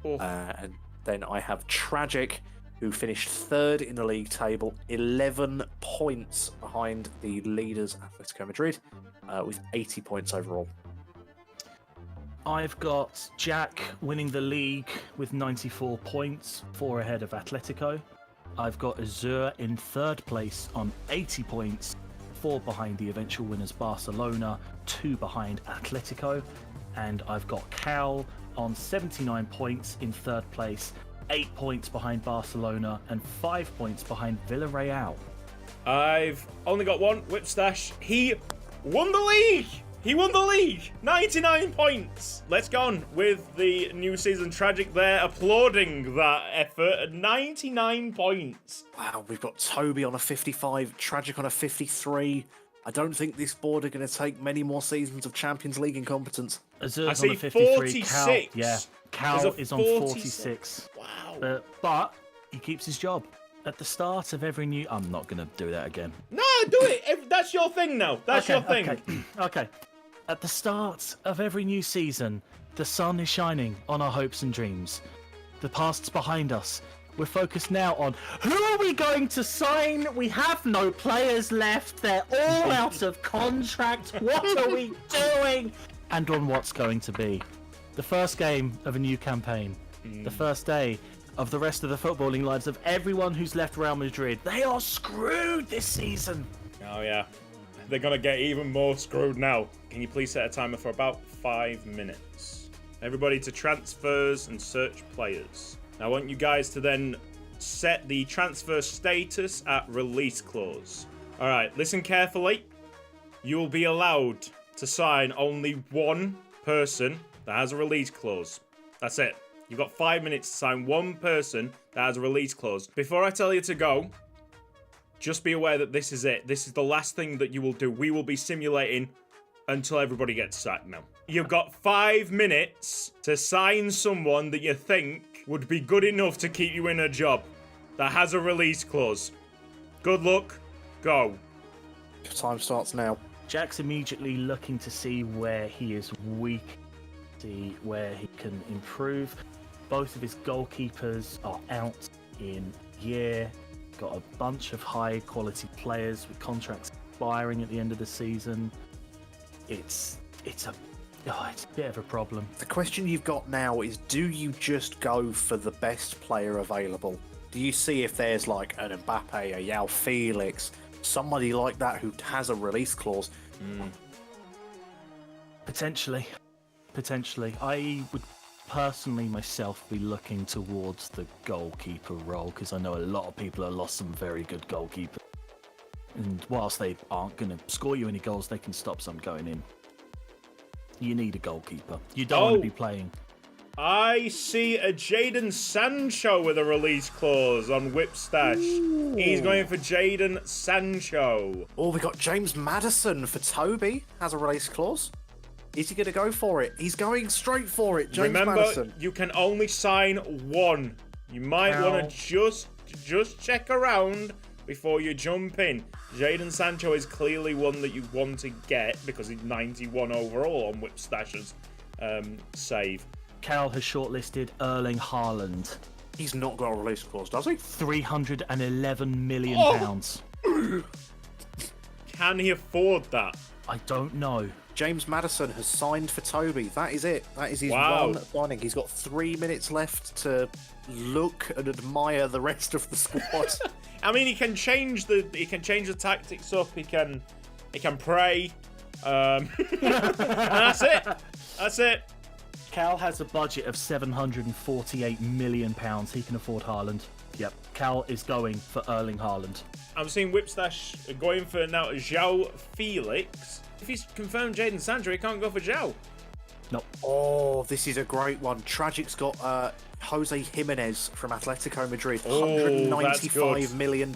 Oh. And then I have Tragic, who finished third in the league table, 11 points behind the leaders, Atletico Madrid, with 80 points overall. I've got Jack winning the league with 94 points, 4 ahead of Atletico. I've got Azur in third place on 80 points, 4 behind the eventual winners Barcelona, 2 behind Atletico. And I've got Cal on 79 points in third place, 8 points behind Barcelona, and 5 points behind Villarreal. I've only got one, Whipstash. He won the league! He won the league! 99 points! Let's go on with the new season. Tragic there, applauding that effort at 99 points. Wow, we've got Toby on a 55, Tragic on a 53. I don't think this board are going to take many more seasons of Champions League incompetence. Azur's I see on a 53. 46. Cal There's a is on 46. Wow. But he keeps his job. At the start of every new... I'm not going to do that again. No, do it. That's your thing now. That's your thing. Okay. At the start of every new season, the sun is shining on our hopes and dreams. The past's behind us. We're focused now on who are we going to sign? We have no players left. They're all out of contract. What are we doing? And on what's going to be. The first game of a new campaign. The first day of the rest of the footballing lives of everyone who's left Real Madrid. They are screwed this season. Oh, yeah. They're going to get even more screwed now. Can you please set a timer for about 5 minutes? Everybody to transfers and search players. Now, I want you guys to then set the transfer status at release clause. All right, listen carefully. You will be allowed to sign only one person that has a release clause. That's it. You've got 5 minutes to sign one person that has a release clause. Before I tell you to go, just be aware that this is it. This is the last thing that you will do. We will be simulating until everybody gets sacked now. You've got 5 minutes to sign someone that you think would be good enough to keep you in a job that has a release clause. Good luck. Go. Time starts now. Jack's immediately looking to see where he is weak, see where he can improve. Both of his goalkeepers are out in year. Got a bunch of high quality players with contracts expiring at the end of the season. It's a bit of a problem. The question you've got now is, do you just go for the best player available? Do you see if there's like an Mbappe, a Yao Felix, somebody like that who has a release clause? Potentially. I would personally myself be looking towards the goalkeeper role because I know a lot of people have lost some very good goalkeepers. And whilst they aren't going to score you any goals, they can stop some going in. You need a goalkeeper. You don't want to be playing. I see a Jadon Sancho with a release clause on Whipstash. Ooh. He's going for Jadon Sancho. Oh, we got James Maddison for Toby. Has a release clause. Is he going to go for it? He's going straight for it. James Maddison. You can only sign one. You might want to just check around before you jump in. Jadon Sancho is clearly one that you want to get because he's 91 overall on Whipstash's save. Cal has shortlisted Erling Haaland. He's not got a release clause, does he? £311 million. Can he afford that? I don't know. James Maddison has signed for Toby. That is it. That is his one signing. He's got 3 minutes left to look and admire the rest of the squad. I mean, he can change the tactics up. He can pray. And that's it. That's it. Cal has a budget of £748 million. He can afford Haaland. Yep. Cal is going for Erling Haaland. I'm seeing Whipstash going for now João Felix. If he's confirmed Jadon Sancho, he can't go for João. Nope. Oh, this is a great one. Tragic's got Jose Jimenez from Atletico Madrid. $195 million.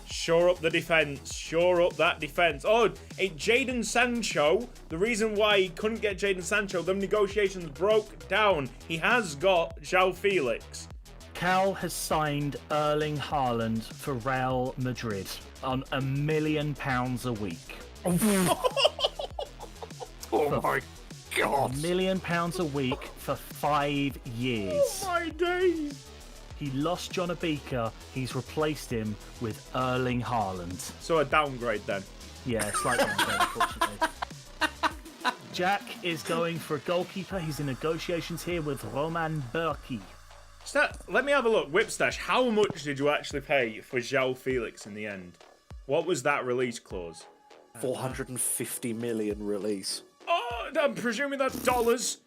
Shore up the defence. Shore up that defence. Oh, Jadon Sancho. The reason why he couldn't get Jadon Sancho, the negotiations broke down. He has got João Felix. Cal has signed Erling Haaland for Real Madrid on £1 million a week. Oh my God. £1 million a week for 5 years. Oh my days. He lost John Abika. He's replaced him with Erling Haaland. So a downgrade then. Yeah, slight downgrade, unfortunately. Jack is going for a goalkeeper. He's in negotiations here with Roman Berkey. Let me have a look. Whipstash, how much did you actually pay for João Felix in the end? What was that release clause? 450 million release. Oh, I'm presuming that's dollars.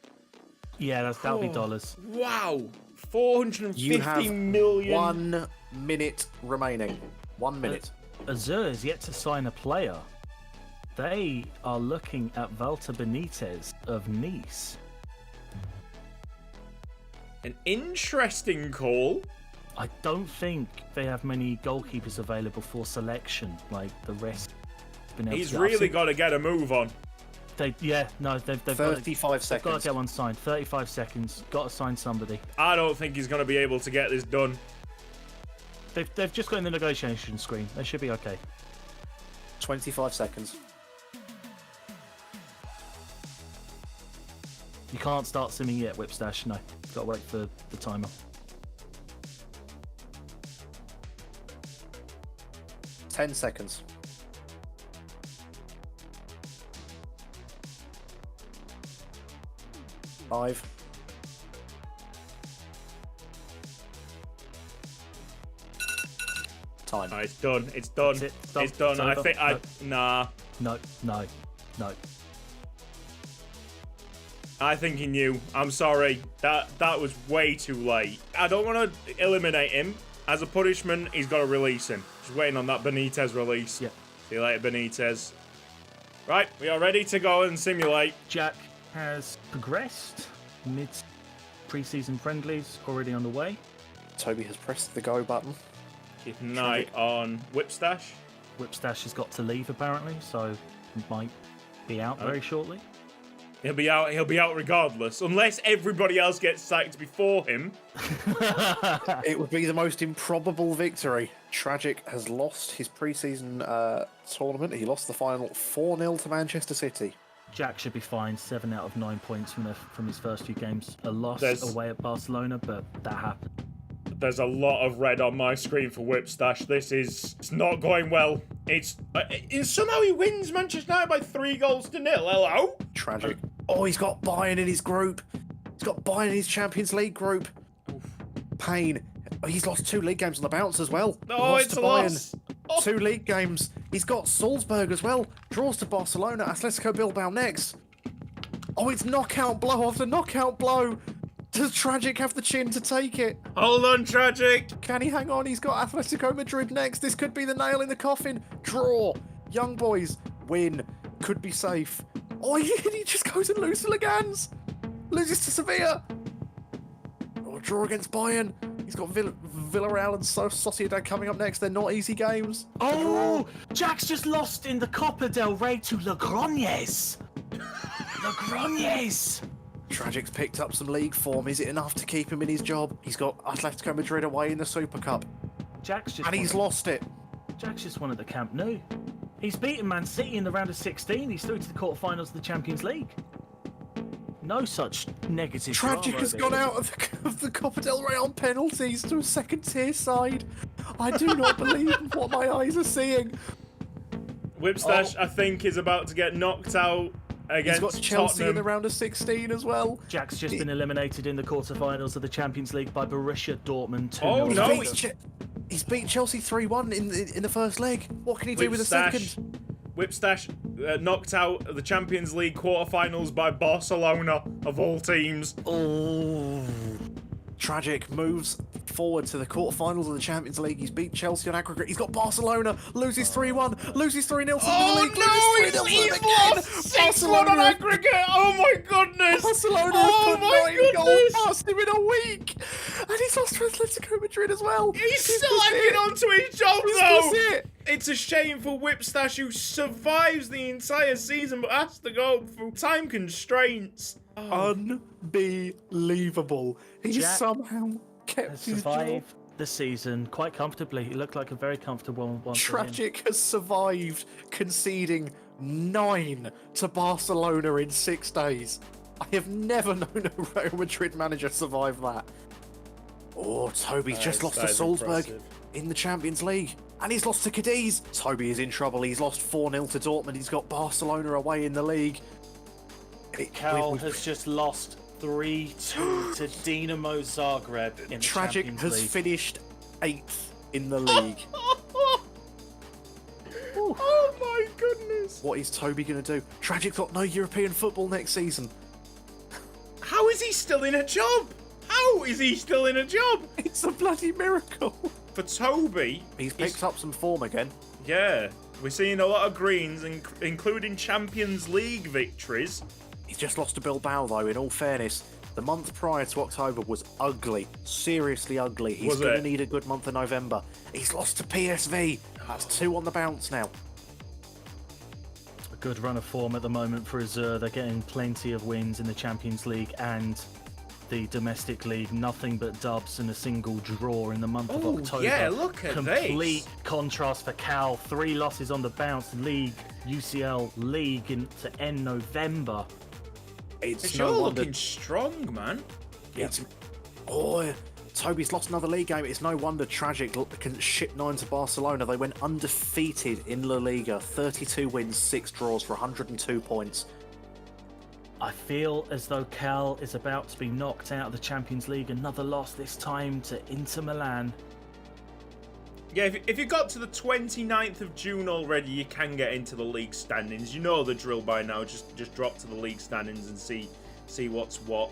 Yeah, that'll be dollars. Wow. 450 you have million. 1 minute remaining. 1 minute. Azure is yet to sign a player. They are looking at Walter Benitez of Nice. An interesting call. I don't think they have many goalkeepers available for selection like the rest. He's really got to get a move on. They've 35 seconds. They've got to get one signed. 35 seconds. Got to sign somebody. I don't think he's going to be able to get this done. They've just got in the negotiation screen. They should be okay. 25 seconds. You can't start simming yet, Whipstash. No, got to wait for the timer. Ten seconds. Five. Time. It's done. It's done. That's it. It's done. It's I over. think nah. No. I think he knew. I'm sorry. That was way too late. I don't want to eliminate him. As a punishment, he's got to release him. Just waiting on that Benitez release. Yeah. See you later, Benitez. Right, we are ready to go and simulate. Jack has progressed. Mid pre-season friendlies already underway. Toby has pressed the go button. Keep an eye on Whipstash. Whipstash has got to leave apparently, so he might be out very shortly. He'll be out regardless, unless everybody else gets sacked before him. It would be the most improbable victory. Tragic has lost his pre-season tournament. He lost the final 4-0 to Manchester City. Jack should be fine. 7 out of 9 points from his first few games. A loss away at Barcelona, but that happened. There's a lot of red on my screen for Whipstash. It's not going well. It's somehow he wins Manchester United by 3-0. Hello? Tragic. Oh, he's got Bayern in his group. He's got Bayern in his Champions League group. Oof. Pain. Oh, he's lost 2 league games on the bounce as well. Oh, it's a loss. Oh. 2 league games. He's got Salzburg as well. Draws to Barcelona. Atletico Bilbao next. Oh, it's knockout blow after knockout blow. Does Tragic have the chin to take it? Hold on, Tragic. Can he hang on? He's got Atletico Madrid next. This could be the nail in the coffin. Draw. Young boys win. Could be safe. Oh, he just goes and loses to Legans. Loses to Sevilla. Or draw against Bayern. He's got Villarreal and Sociedad coming up next. They're not easy games. Oh, Jack's just lost in the Copa del Rey to Logroñez. Logroñez. Tragic's picked up some league form. Is it enough to keep him in his job? He's got Atletico Madrid away in the Super Cup. And he's lost it. Jack's just won at the Camp Nou. He's beaten Man City in the round of 16. He's through to the quarterfinals of the Champions League. No such negative Tragic drama has over gone here. out of the Copa del Rey on penalties to a second-tier side. I do not believe what my eyes are seeing. Whipstash, I think, is about to get knocked out against He's got Chelsea Tottenham. in the round of 16 as well. Jack's just been eliminated in the quarterfinals of the Champions League by Borussia Dortmund 2-0. Oh, no. He's beat Chelsea 3-1 in the first leg. What can he do with the second? Whipstash knocked out of the Champions League quarterfinals by Barcelona, of all teams. Oh. Tragic moves forward to the quarterfinals of the Champions League. He's beat Chelsea on aggregate. He's got Barcelona, loses 3-1, loses 3-0 to the league. no, he's lost 6-1 on aggregate. Oh my goodness. Barcelona Oh have my put 9 goals goodness. past him in a week. And he's lost to Atletico Madrid as well. He's Is still this hanging it? on to his job, Is though. this it? It's a shame for Whipstash, who survives the entire season but has to go through time constraints. Oh. Unbelievable. He Jack somehow kept Has his job. survived the season quite comfortably. He looked like a very comfortable one. for him. Tragic has survived conceding 9 to Barcelona in 6 days. I have never known a Real Madrid manager survive that. Oh, Toby's just lost to Salzburg in the Champions League. And he's lost to Cadiz. Toby is in trouble. He's lost 4-0 to Dortmund. He's got Barcelona away in the league. Cal has just lost 3-2 to Dinamo Zagreb in the Tragic Champions has League. finished 8th in the league. Oh my goodness. What is Toby going to do? Tragic's got no European football next season. How is he still in a job? How is he still in a job? It's a bloody miracle. For Toby, He's picked up some form again. yeah, we're seeing a lot of greens, including Champions League victories. He's just lost to Bilbao, though, in all fairness. The month prior to October was ugly. Seriously ugly. He's Was going to it? need a good month of November. He's lost to PSV. That's 2 on the bounce now. A good run of form at the moment for Azure. They're getting plenty of wins in the Champions League and the domestic league. Nothing but dubs and a single draw in the month of Oh, October. yeah, look at Complete this. contrast for Cal. 3 losses on the bounce. League, UCL League to end November. It's You're no wonder. looking strong, man. It's, oh, Toby's lost another league game. It's no wonder Tragic can ship 9 to Barcelona. They went undefeated in La Liga. 32 wins, 6 draws for 102 points. I feel as though Cal is about to be knocked out of the Champions League. Another loss, this time to Inter Milan. Yeah, if you got to the 29th of June already, you can get into the league standings. You know the drill by now. Just drop to the league standings and see what's what.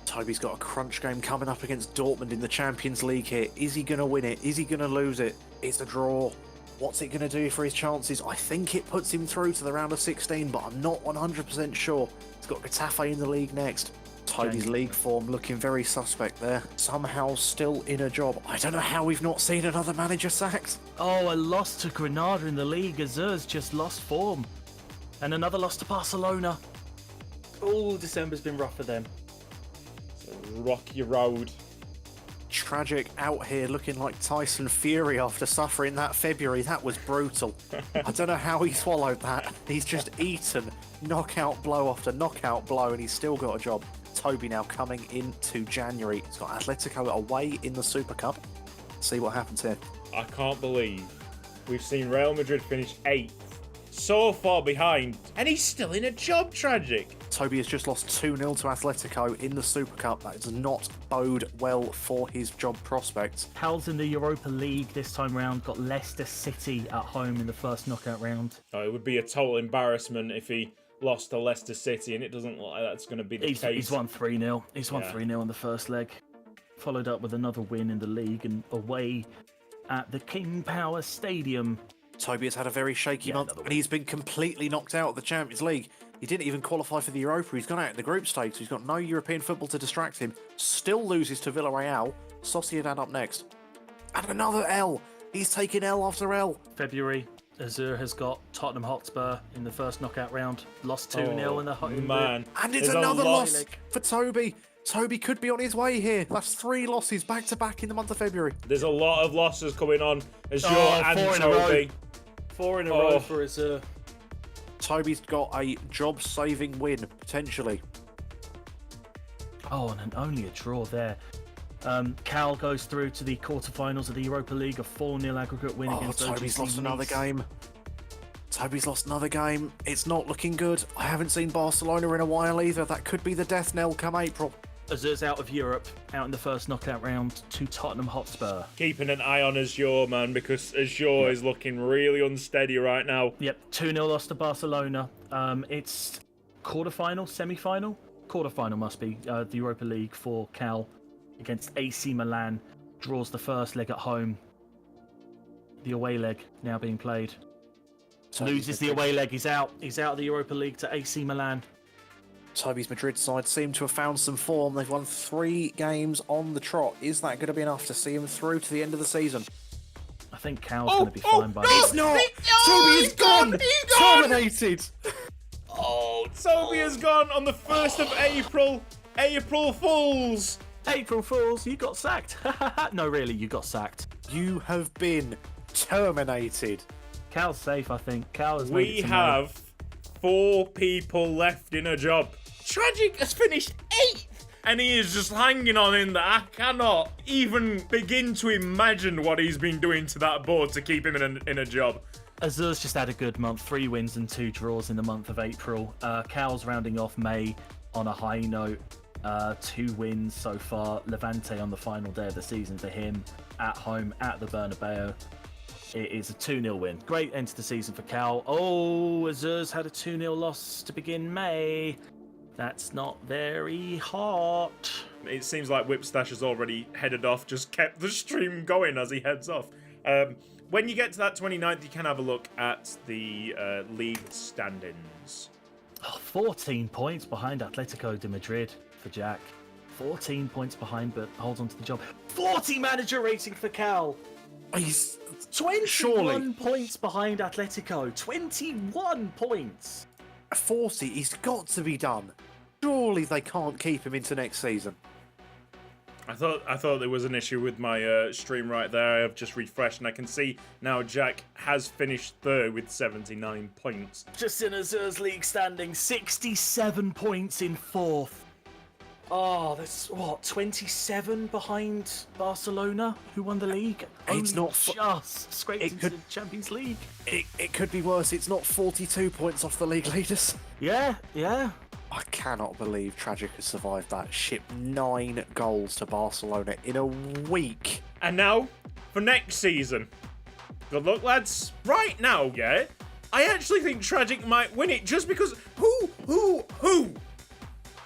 Toby's got a crunch game coming up against Dortmund in the Champions League here. Is he going to win it? Is he going to lose it? It's a draw. What's it going to do for his chances? I think it puts him through to the round of 16, but I'm not 100% sure. He's got Getafe in the league next. Toby's league form looking very suspect there. Somehow still in a job. I don't know how we've not seen another manager sacked. Oh, a loss to Granada in the league. Azur's just lost form. And another loss to Barcelona. Oh, December's been rough for them. Rocky road. Tragic out here looking like Tyson Fury after suffering that February. That was brutal. I don't know how he swallowed that. He's just eaten knockout blow after knockout blow and he's still got a job. Toby now coming into January. He's got Atletico away in the Super Cup. See what happens here. I can't believe we've seen Real Madrid finish 8th, so far behind, and he's still in a job. Tragic. Toby has just lost 2-0 to Atletico in the Super Cup. That does not bode well for his job prospects. Cal's in the Europa League this time round. Got Leicester City at home in the first knockout round. Oh, it would be a total embarrassment if he lost to Leicester City, and it doesn't look like that's going to be the case. He's won 3-0. He's won 3-0 in the first leg. Followed up with another win in the league and away at the King Power Stadium. Toby has had a very shaky month, and he's been completely knocked out of the Champions League. He didn't even qualify for the Europa. He's gone out in the group stage, so he's got no European football to distract him. Still loses to Villarreal. Sociedad up next. And another L. He's taken L after L. February, Azur has got Tottenham Hotspur in the first knockout round. Lost 2-0 in the home. Man. And it's another loss for Toby. Toby could be on his way here. That's 3 losses back-to-back in the month of February. There's a lot of losses coming on. Azur and 4 in Toby. a row. 4 in a row for Azur. Toby's got a job-saving win, potentially. Oh, and only a draw there. Cal goes through to the quarterfinals of the Europa League, a 4-0 aggregate win against Toby's OGC lost another Nice. game. Toby's lost another game. It's not looking good. I haven't seen Barcelona in a while either. That could be the death knell come April. Azur's out of Europe, out in the first knockout round to Tottenham Hotspur. Keeping an eye on Azur, man, because Azur is looking really unsteady right now. Yep, 2-0 loss to Barcelona. It's quarterfinal, semi-final? Quarterfinal must be the Europa League for Cal against AC Milan. Draws the first leg at home. The away leg now being played. Loses the away leg. He's out. He's out of the Europa League to AC Milan. Toby's Madrid side seem to have found some form. They've won 3 games on the trot. Is that going to be enough to see him through to the end of the season? I think Cal's going to be fine by It's now. not! Toby is gone! Terminated! Oh, Toby has gone on the 1st of April. April Fools! April Fools, you got sacked. No, really, you got sacked. You have been terminated. Cal's safe, I think. Cal has made it We to have 4 people left in a job. Tragic has finished 8th, and he is just hanging on in there. I cannot even begin to imagine what he's been doing to that board to keep him in a job. Azur's just had a good month, 3 wins and 2 draws in the month of April. Cal's rounding off May on a high note. 2 wins so far. Levante on the final day of the season for him at home at the Bernabeu. It is a 2-0 win. Great end to the season for Cal. Oh, Azur's had a 2-0 loss to begin May. That's not very hot. It seems like Whipstash has already headed off, just kept the stream going as he heads off. When you get to that 29th, you can have a look at the league standings. 14 points behind Atletico de Madrid for Jack. 14 points behind, but holds on to the job. 40 manager rating for Cal. He's 21 surely points behind Atletico. 21 points. 40. He's got to be done. Surely they can't keep him into next season. I thought there was an issue with my stream right there. I have just refreshed, and I can see now Jack has finished 3rd with 79 points. Just in Azur's league standing, 67 points in 4th. Oh, that's what, 27 behind Barcelona, who won the league? It's Only not just scraped it into could- the Champions League. It could be worse. It's not 42 points off the league leaders. Yeah. I cannot believe Tragic has survived that. Shipped 9 goals to Barcelona in a week. And now, for next season. Good luck, lads. Right now, yeah, I actually think Tragic might win it just because who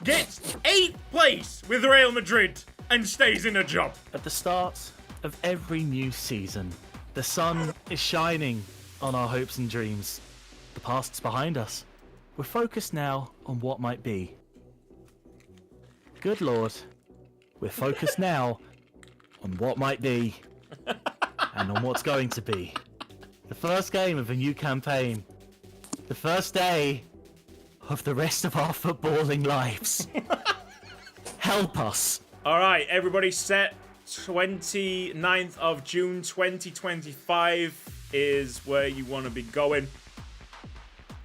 gets 8th place with Real Madrid and stays in a job? At the start of every new season, the sun is shining on our hopes and dreams. The past's behind us. We're focused now on what might be. Good Lord, we're focused now on what might be and on what's going to be. The first game of a new campaign. The first day of the rest of our footballing lives. Help us. All right, everybody set. 29th of June 2025 is where you want to be going.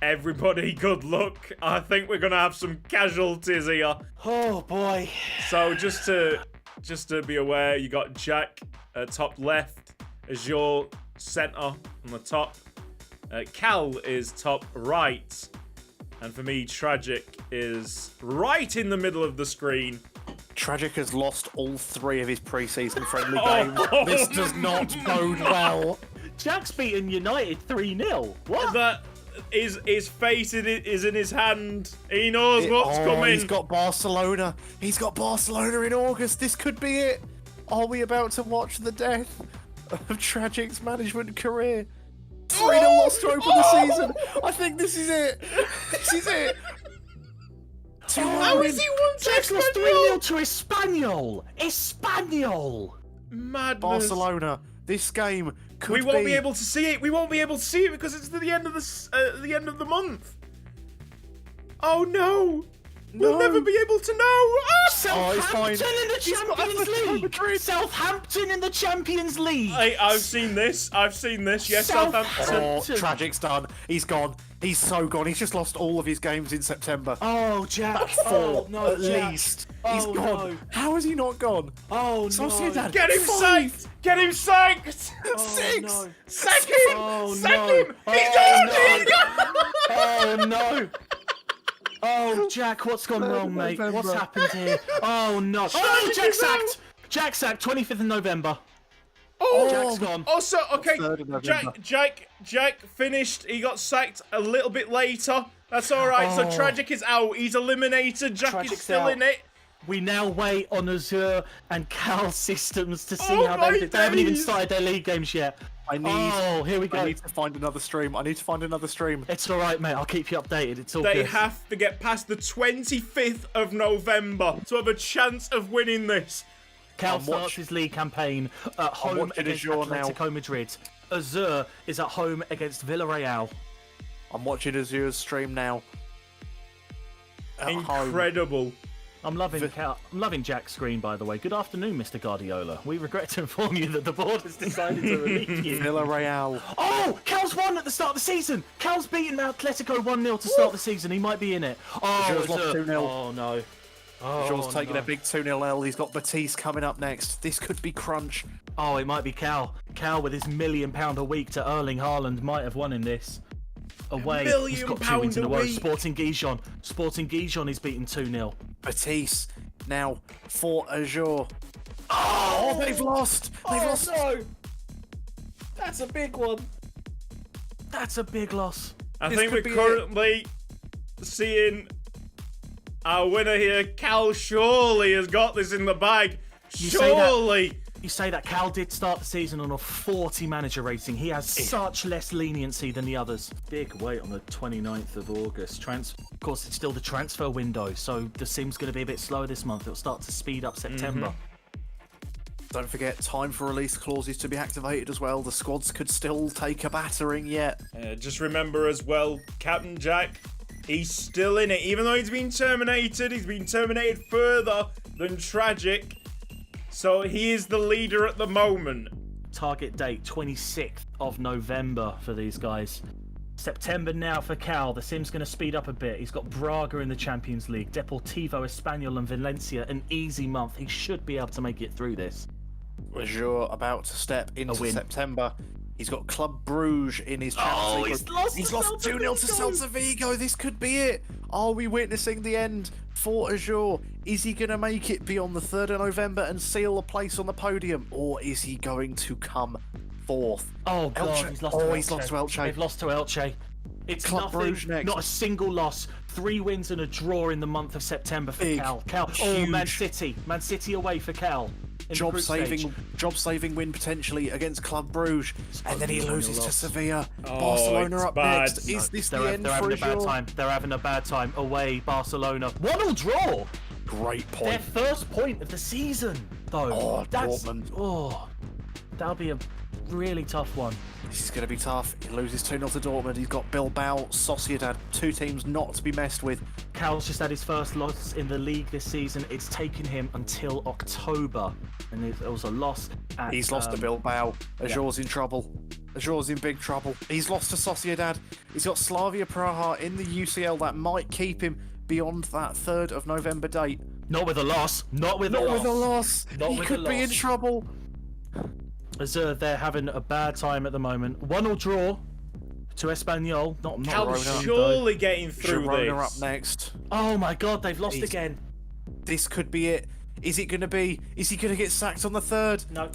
Everybody, good luck. I think we're going to have some casualties here. Oh boy. So just to be aware, you got Jack at top left, Azur center on the top. Cal is top right. And for me, Tragic is right in the middle of the screen. Tragic has lost all 3 of his pre-season friendly games. This does not bode well. Jack's beaten United 3-0. What? his face is in his hand. He knows what's coming. He's got Barcelona. He's got Barcelona in August. This could be it. Are we about to watch the death of Tragic's management career? 3-0 loss to open the season. I think this is it. This is it. How is he won to Jack's lost Espanyol? 3-0 to Espanyol. Espanyol. Madness. Barcelona. This game could We won't be able to see it. We won't be able to see it because it's the end of the month. Oh no! We'll never be able to know. Ah! Southampton in the Champions League. Southampton in the Champions League. I've seen this. Yes, Southampton. Oh, Tragic's done. He's gone. He's so gone. He's just lost all of his games in September. Oh, Jack. Four, no, at Jack. least. Oh, He's gone. no. How has he not gone? Oh, no. Sociedad. Get him 5. sacked! Get him sacked! 6. no. Sack him! Oh, Sack no. him! He's Oh, gone! no. He's gone! Oh, no. Oh, Jack, what's gone wrong, mate? What's happened here? Oh, no. Oh, Jack sacked. Jack sacked, 25th of November. Oh, Jack's gone. Also, okay, 3rd of November. Jack finished. He got sacked a little bit later. That's all right. So Oh. Tragic is out. He's eliminated. Jack is Tragic's still out. in it. We now wait on Azure and Cal systems to see Oh how my they did. They haven't even days. started their league games yet. Oh, here we go. I need to find another stream. It's all right, mate. I'll keep you updated. It's all They good. have to get past the 25th of November to have a chance of winning this. Cal I'm starts watch- his league campaign at home watching against Azure now. Atletico Madrid. Azure is at home against Villarreal. I'm watching Azure's stream now. At home. Incredible. I'm loving Jack's screen, by the way. Good afternoon, Mr. Guardiola. We regret to inform you that the board has decided to release you. Villarreal. Oh, Cal's won at the start of the season. Cal's beaten Atletico 1-0 to start the season. He might be in it. Oh, Azure's lost Azure. 2-0. Oh, no. Oh, Joel's taking no. a big 2-0 L. He's got Batiste coming up next. This could be crunch. Oh, it might be Cal. Cal with his £1 million a week to Erling Haaland might have won in this. Away, £1 he's got 2 million wins in a a row. week. Sporting Gijon is beaten 2-0. Batiste now for Azure. Oh, they've lost. They've lost. No. That's a big one. That's a big loss. I This think could we're be currently seeing our winner here. Cal surely has got this in the bag. You say that- Surely. You say that Cal did start the season on a 40 manager rating. He has such less leniency than the others. Big wait on the 29th of August. Of course, it's still the transfer window, so the sim's going to be a bit slower this month. It'll start to speed up September. Don't forget, time for release clauses to be activated as well. The squads could still take a battering yet. Just remember as well, Captain Jack, he's still in it. Even though he's been terminated further than Tragic. So he is the leader at the moment. Target date 26th of November for these guys. September now for Cal. The sim's going to speed up a bit. He's got Braga in the Champions League, Deportivo Espanyol and Valencia. An easy month. He should be able to make it through this. Azure about to step into win. September. He's got Club Bruges in his Champions League group. He's lost 2-0 to Celta Vigo. This could be it. Are we witnessing the end for Azure? Is he going to make it beyond the 3rd of November and seal a place on the podium? Or is he going to come fourth? Oh, God. Elche. He's lost to Elche. He's lost to Elche. They've lost to Elche. It's Club nothing. Bruges next. Not a single loss. 3 wins and a draw in the month of September for Big, Cal. Oh, huge. Man City. Man City away for Cal. In the group stage. Job saving win potentially against Club Bruges, and then he only loses to loss. Sevilla. Oh, Barcelona it's up bad. next. Is this the end They're for having a bad Azure? time. They're having a bad time. Away, Barcelona. 1-1 draw. Great Their point. first point of the season, though. Oh, Dortmund. Oh, that'll be a really tough one. This is going to be tough. He loses 2-0 to Dortmund. He's got Bilbao, Sociedad, 2 teams not to be messed with. Cal's just had his first loss in the league this season. It's taken him until October, and it was a loss. He's lost to Bilbao. Azure's in trouble. Azure's in big trouble. He's lost to Sociedad. He's got Slavia Praha in the UCL. That might keep him beyond that 3rd of November date. Not with a loss. Not with Not a with a loss. loss. Not He with could a be in loss. trouble. Azure, they're having a bad time at the moment. 1-1 draw to Espanyol. Not Cal's Girona, though. surely getting through Girona this. up next. Oh my God, they've lost He's- again. This could be it. Is it going to be? Is he going to get sacked on the 3rd? No.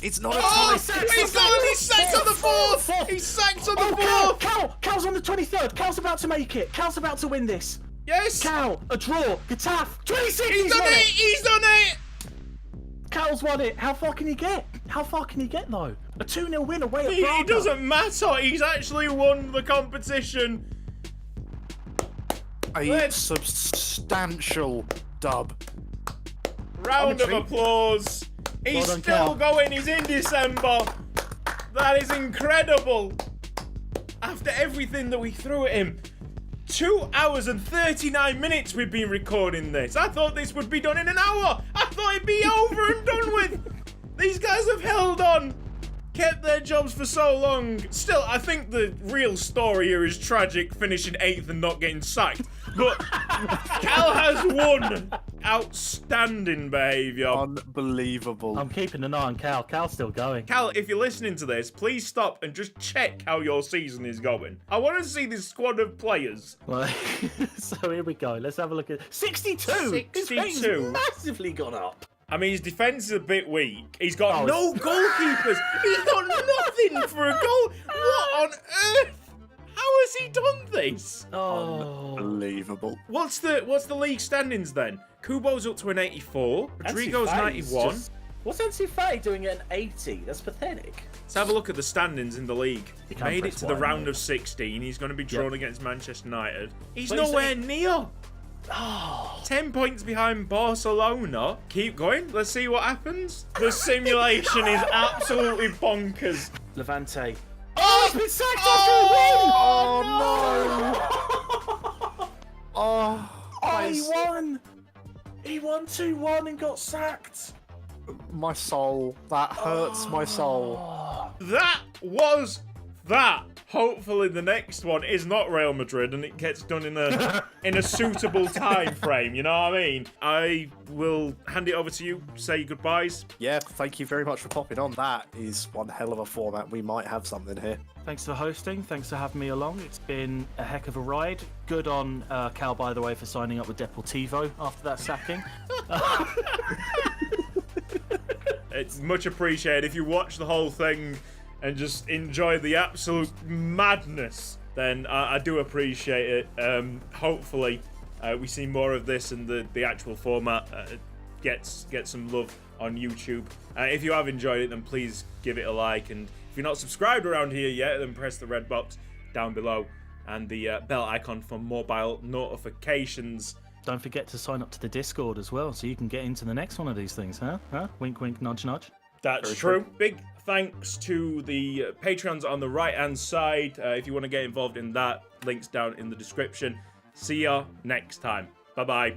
It's not a Oh, tie. he's sacked on the 4th! He's sacked on the 4th! Cal Cal's on the 23rd. Cal's about to make it. Cal's about to win this. Yes! Cal, a draw. Getafe, 26. He's done it! He's done it! Cal's won it. How far can he get? How far can he get though? A 2-0 win away at Braga. It doesn't matter. He's actually won the competition. A substantial dub. Round of applause. He's Well done, still Cal. going. He's in December. That is incredible. After everything that we threw at him. 2 hours and 39 minutes we've been recording this. I thought this would be done in an hour. I thought it'd be over and done with. These guys have held on. Kept their jobs for so long. Still, I think the real story here is tragic, finishing 8th and not getting sacked. But Cal has won. Outstanding behaviour. Unbelievable. I'm keeping an eye on Cal. Cal's still going. Cal, if you're listening to this, please stop and just check how your season is going. I want to see this squad of players. Well, so here we go. Let's have a look at 62. His 62. rating's massively gone up. I mean, his defence is a bit weak. He's got Oh, no goalkeepers. He's got nothing for a goal. What on earth? How has he done this? Oh, Unbelievable. What's the league standings then? Kubo's up to an 84. Rodrigo's 91. What's Ansu Fati doing at an 80? That's pathetic. Let's have a look at the standings in the league. He can't Made it press to the Y, round mate. of 16. He's going to be drawn against Manchester United. He's But he's nowhere near. 10 points behind Barcelona. Keep going. Let's see what happens. The simulation is absolutely bonkers. Levante. Oh, He's been sacked Oh, no. Oh, after a win! He won! He won 2-1 and got sacked. my soul. That hurts my soul. That was that. Hopefully the next one is not Real Madrid and it gets done in a suitable time frame, you know what I mean? I will hand it over to you, say goodbyes. Yeah, thank you very much for popping on. That is one hell of a format. We might have something here. Thanks for hosting. Thanks for having me along. It's been a heck of a ride. Good on Cal, by the way, for signing up with Deportivo after that sacking. It's much appreciated. If you watch the whole thing and just enjoy the absolute madness, then I do appreciate it. Hopefully, we see more of this and the actual format gets some love on YouTube. If you have enjoyed it, then please give it a like. And if you're not subscribed around here yet, then press the red box down below and the bell icon for mobile notifications. Don't forget to sign up to the Discord as well, so you can get into the next one of these things, huh? Wink, wink, nudge, nudge. That's true. Big thanks to the Patreons on the right-hand side. If you want to get involved in that, links down in the description. See ya next time. Bye-bye.